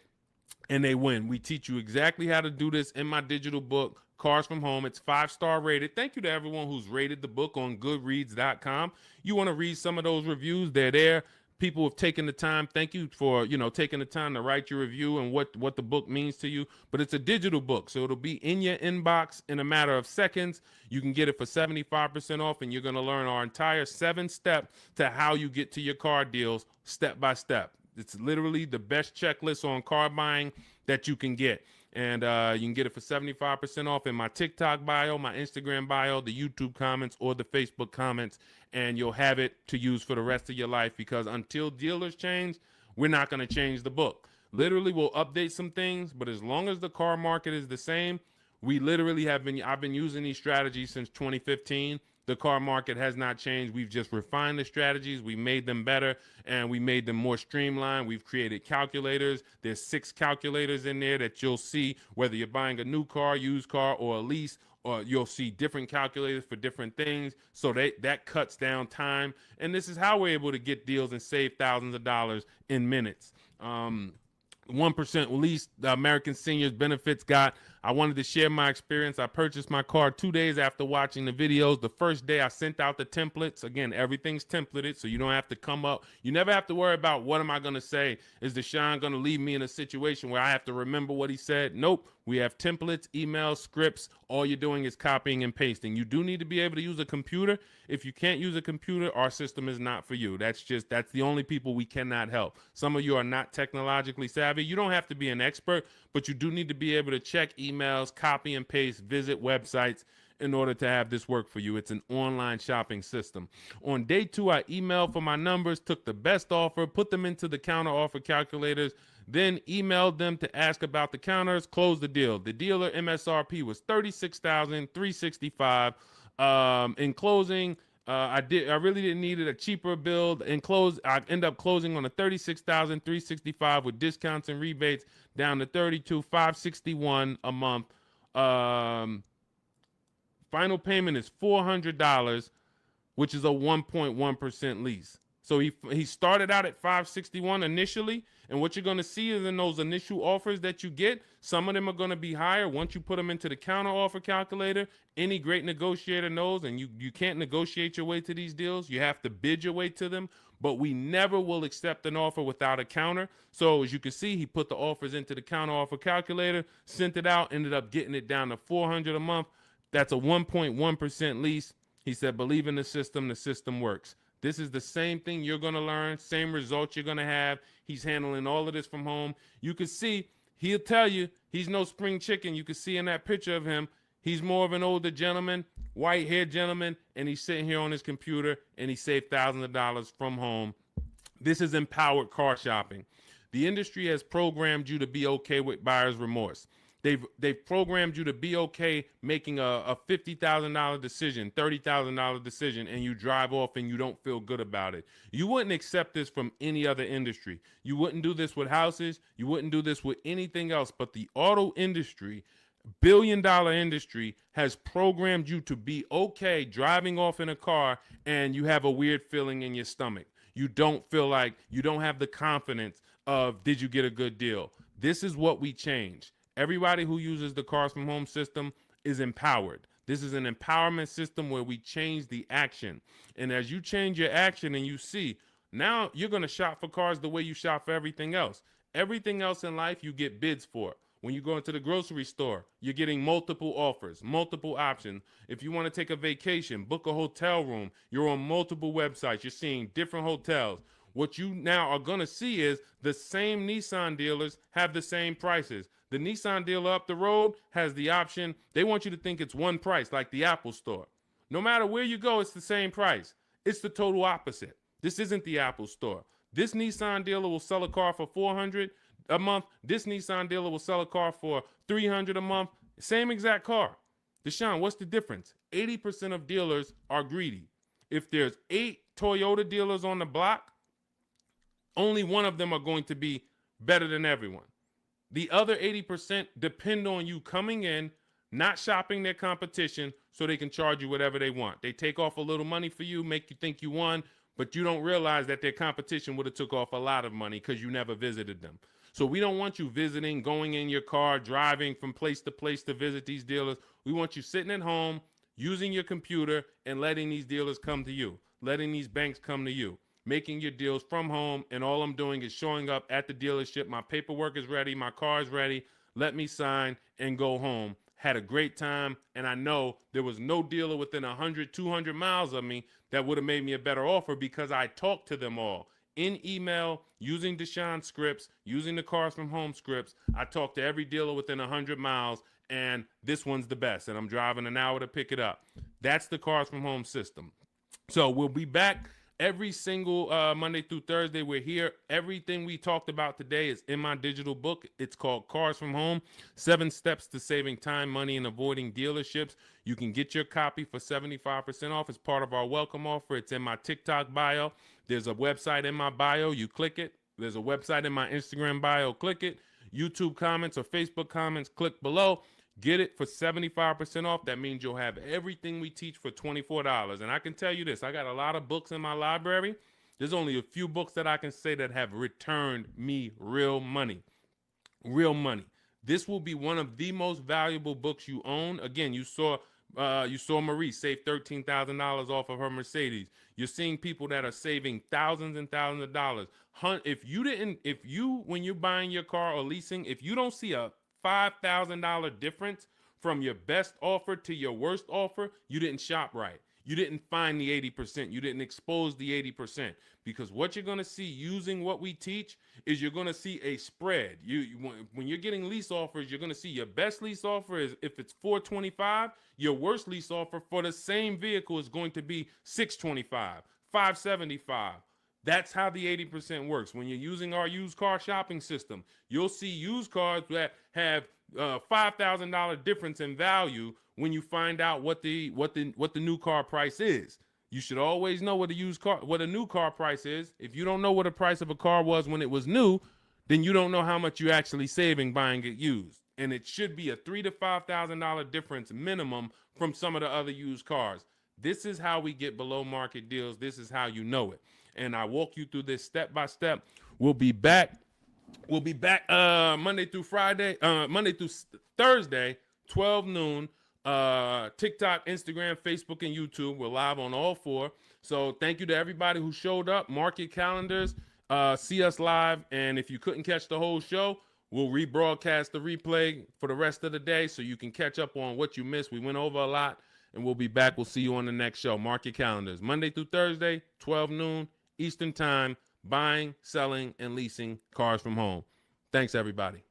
and they win. We teach you exactly how to do this in my digital book, Cars from Home. It's 5-star rated. Thank you to everyone who's rated the book on goodreads.com. You want to read some of those reviews, they're there. People have taken the time. Thank you for, taking the time to write your review and what the book means to you. But it's a digital book, so it'll be in your inbox in a matter of seconds. You can get it for 75% off, and you're going to learn our entire 7-step to how you get to your car deals step by step. It's literally the best checklist on car buying that you can get. And you can get it for 75% off in my TikTok bio, my Instagram bio, the YouTube comments, or the Facebook comments. And you'll have it to use for the rest of your life, because until dealers change, we're not going to change the book. Literally, we'll update some things, but as long as the car market is the same, I've been using these strategies since 2015. The car market has not changed. We've just refined the strategies. We made them better, and we made them more streamlined. We've created calculators. There's 6 calculators in there that you'll see whether you're buying a new car, used car, or a lease, or you'll see different calculators for different things. So that cuts down time. And this is how we're able to get deals and save thousands of dollars in minutes. 1% lease, the American Seniors Benefits got. I wanted to share my experience. I purchased my car 2 days after watching the videos. The first day I sent out the templates. Again, everything's templated, so you don't have to come up. You never have to worry about what am I going to say. Is Deshone going to leave me in a situation where I have to remember what he said? Nope. We have templates, emails, scripts. All you're doing is copying and pasting. You do need to be able to use a computer. If you can't use a computer, our system is not for you. That's the only people we cannot help. Some of you are not technologically savvy. You don't have to be an expert, but you do need to be able to check emails, copy and paste, visit websites in order to have this work for you. It's an online shopping system. On day 2, I emailed for my numbers, took the best offer, put them into the counter offer calculators. then emailed them to ask about the counters, closed the deal. The dealer MSRP was $36,365. In closing, I really didn't need it, a cheaper build. In close, I end up closing on a $36,365 with discounts and rebates down to $32,561 a month. Final payment is $400, which is a 1.1% lease. So he started out at 561 initially, and what you're going to see is in those initial offers that you get, some of them are going to be higher once you put them into the counter offer calculator. Any great negotiator knows, and you can't negotiate your way to these deals. You have to bid your way to them, but we never will accept an offer without a counter. So as you can see, he put the offers into the counter offer calculator, sent it out, ended up getting it down to $400 a month. That's a 1.1% lease. He said, believe in the system works. This is the same thing you're going to learn, same results you're going to have. He's handling all of this from home. You can see, he'll tell you, he's no spring chicken. You can see in that picture of him, he's more of an older gentleman, white-haired gentleman, and he's sitting here on his computer, and he saved thousands of dollars from home. This is empowered car shopping. The industry has programmed you to be okay with buyer's remorse. They've programmed you to be okay making a $50,000 decision, $30,000 decision, and you drive off and you don't feel good about it. You wouldn't accept this from any other industry. You wouldn't do this with houses. You wouldn't do this with anything else. But the auto industry, billion-dollar industry, has programmed you to be okay driving off in a car and you have a weird feeling in your stomach. You don't feel like, you don't have the confidence of, did you get a good deal? This is what we change. Everybody who uses the Cars from Home system is empowered. This is an empowerment system where we change the action. And as you change your action and you see, now you're going to shop for cars the way you shop for everything else. Everything else in life you get bids for. When you go into the grocery store, you're getting multiple offers, multiple options. If you want to take a vacation, book a hotel room, you're on multiple websites. You're seeing different hotels. What you now are going to see is the same Nissan dealers have the same prices. The Nissan dealer up the road has the option. They want you to think it's one price, like the Apple store. No matter where you go, it's the same price. It's the total opposite. This isn't the Apple store. This Nissan dealer will sell a car for $400 a month. This Nissan dealer will sell a car for $300 a month. Same exact car. Deshone, what's the difference? 80% of dealers are greedy. If there's 8 Toyota dealers on the block, only one of them are going to be better than everyone. The other 80% depend on you coming in, not shopping their competition so they can charge you whatever they want. They take off a little money for you, make you think you won, but you don't realize that their competition would have took off a lot of money because you never visited them. So we don't want you visiting, going in your car, driving from place to visit these dealers. We want you sitting at home, using your computer, and letting these dealers come to you, letting these banks come to you, making your deals from home, and all I'm doing is showing up at the dealership. My paperwork is ready. My car is ready. Let me sign and go home. Had a great time, and I know there was no dealer within 100, 200 miles of me that would have made me a better offer because I talked to them all. In email, using Deshone scripts, using the Cars from Home scripts, I talked to every dealer within 100 miles, and this one's the best, and I'm driving an hour to pick it up. That's the Cars from Home system. So we'll be back every single Monday through Thursday. We're here. Everything we talked about today is in my digital book. It's called Cars from Home, 7 Steps to Saving Time, Money, and Avoiding Dealerships. You can get your copy for 75% off as part of our welcome offer. It's in my TikTok bio. There's a website in my bio. You click it. There's a website in my Instagram bio. Click it. YouTube comments or Facebook comments, click below. Get it for 75% off. That means you'll have everything we teach for $24. And I can tell you this, I got a lot of books in my library. There's only a few books that I can say that have returned me real money. Real money. This will be one of the most valuable books you own. Again, you saw Marie save $13,000 off of her Mercedes. You're seeing people that are saving thousands and thousands of dollars. When you're buying your car or leasing, if you don't see a $5,000 difference from your best offer to your worst offer, you didn't shop right. You didn't find the 80%. You didn't expose the 80%. Because what you're going to see using what we teach is you're going to see a spread. When you're getting lease offers, you're going to see your best lease offer is if it's $425, your worst lease offer for the same vehicle is going to be $625, $575. That's how the 80% works. When you're using our used car shopping system, you'll see used cars that have $5,000 difference in value when you find out what the new car price is. You should always know what a new car price is. If you don't know what the price of a car was when it was new, then you don't know how much you're actually saving buying it used. And it should be a $3,000 to $5,000 difference minimum from some of the other used cars. This is how we get below market deals. This is how you know it. And I walk you through this step by step. We'll be back. Monday through Friday, Monday through Thursday, 12 noon. TikTok, Instagram, Facebook, and YouTube. We're live on all four. So thank you to everybody who showed up. Mark your calendars. See us live. And if you couldn't catch the whole show, we'll rebroadcast the replay for the rest of the day so you can catch up on what you missed. We went over a lot, and we'll be back. We'll see you on the next show. Mark your calendars. Monday through Thursday, 12 noon Eastern Time, buying, selling, and leasing cars from home. Thanks, everybody.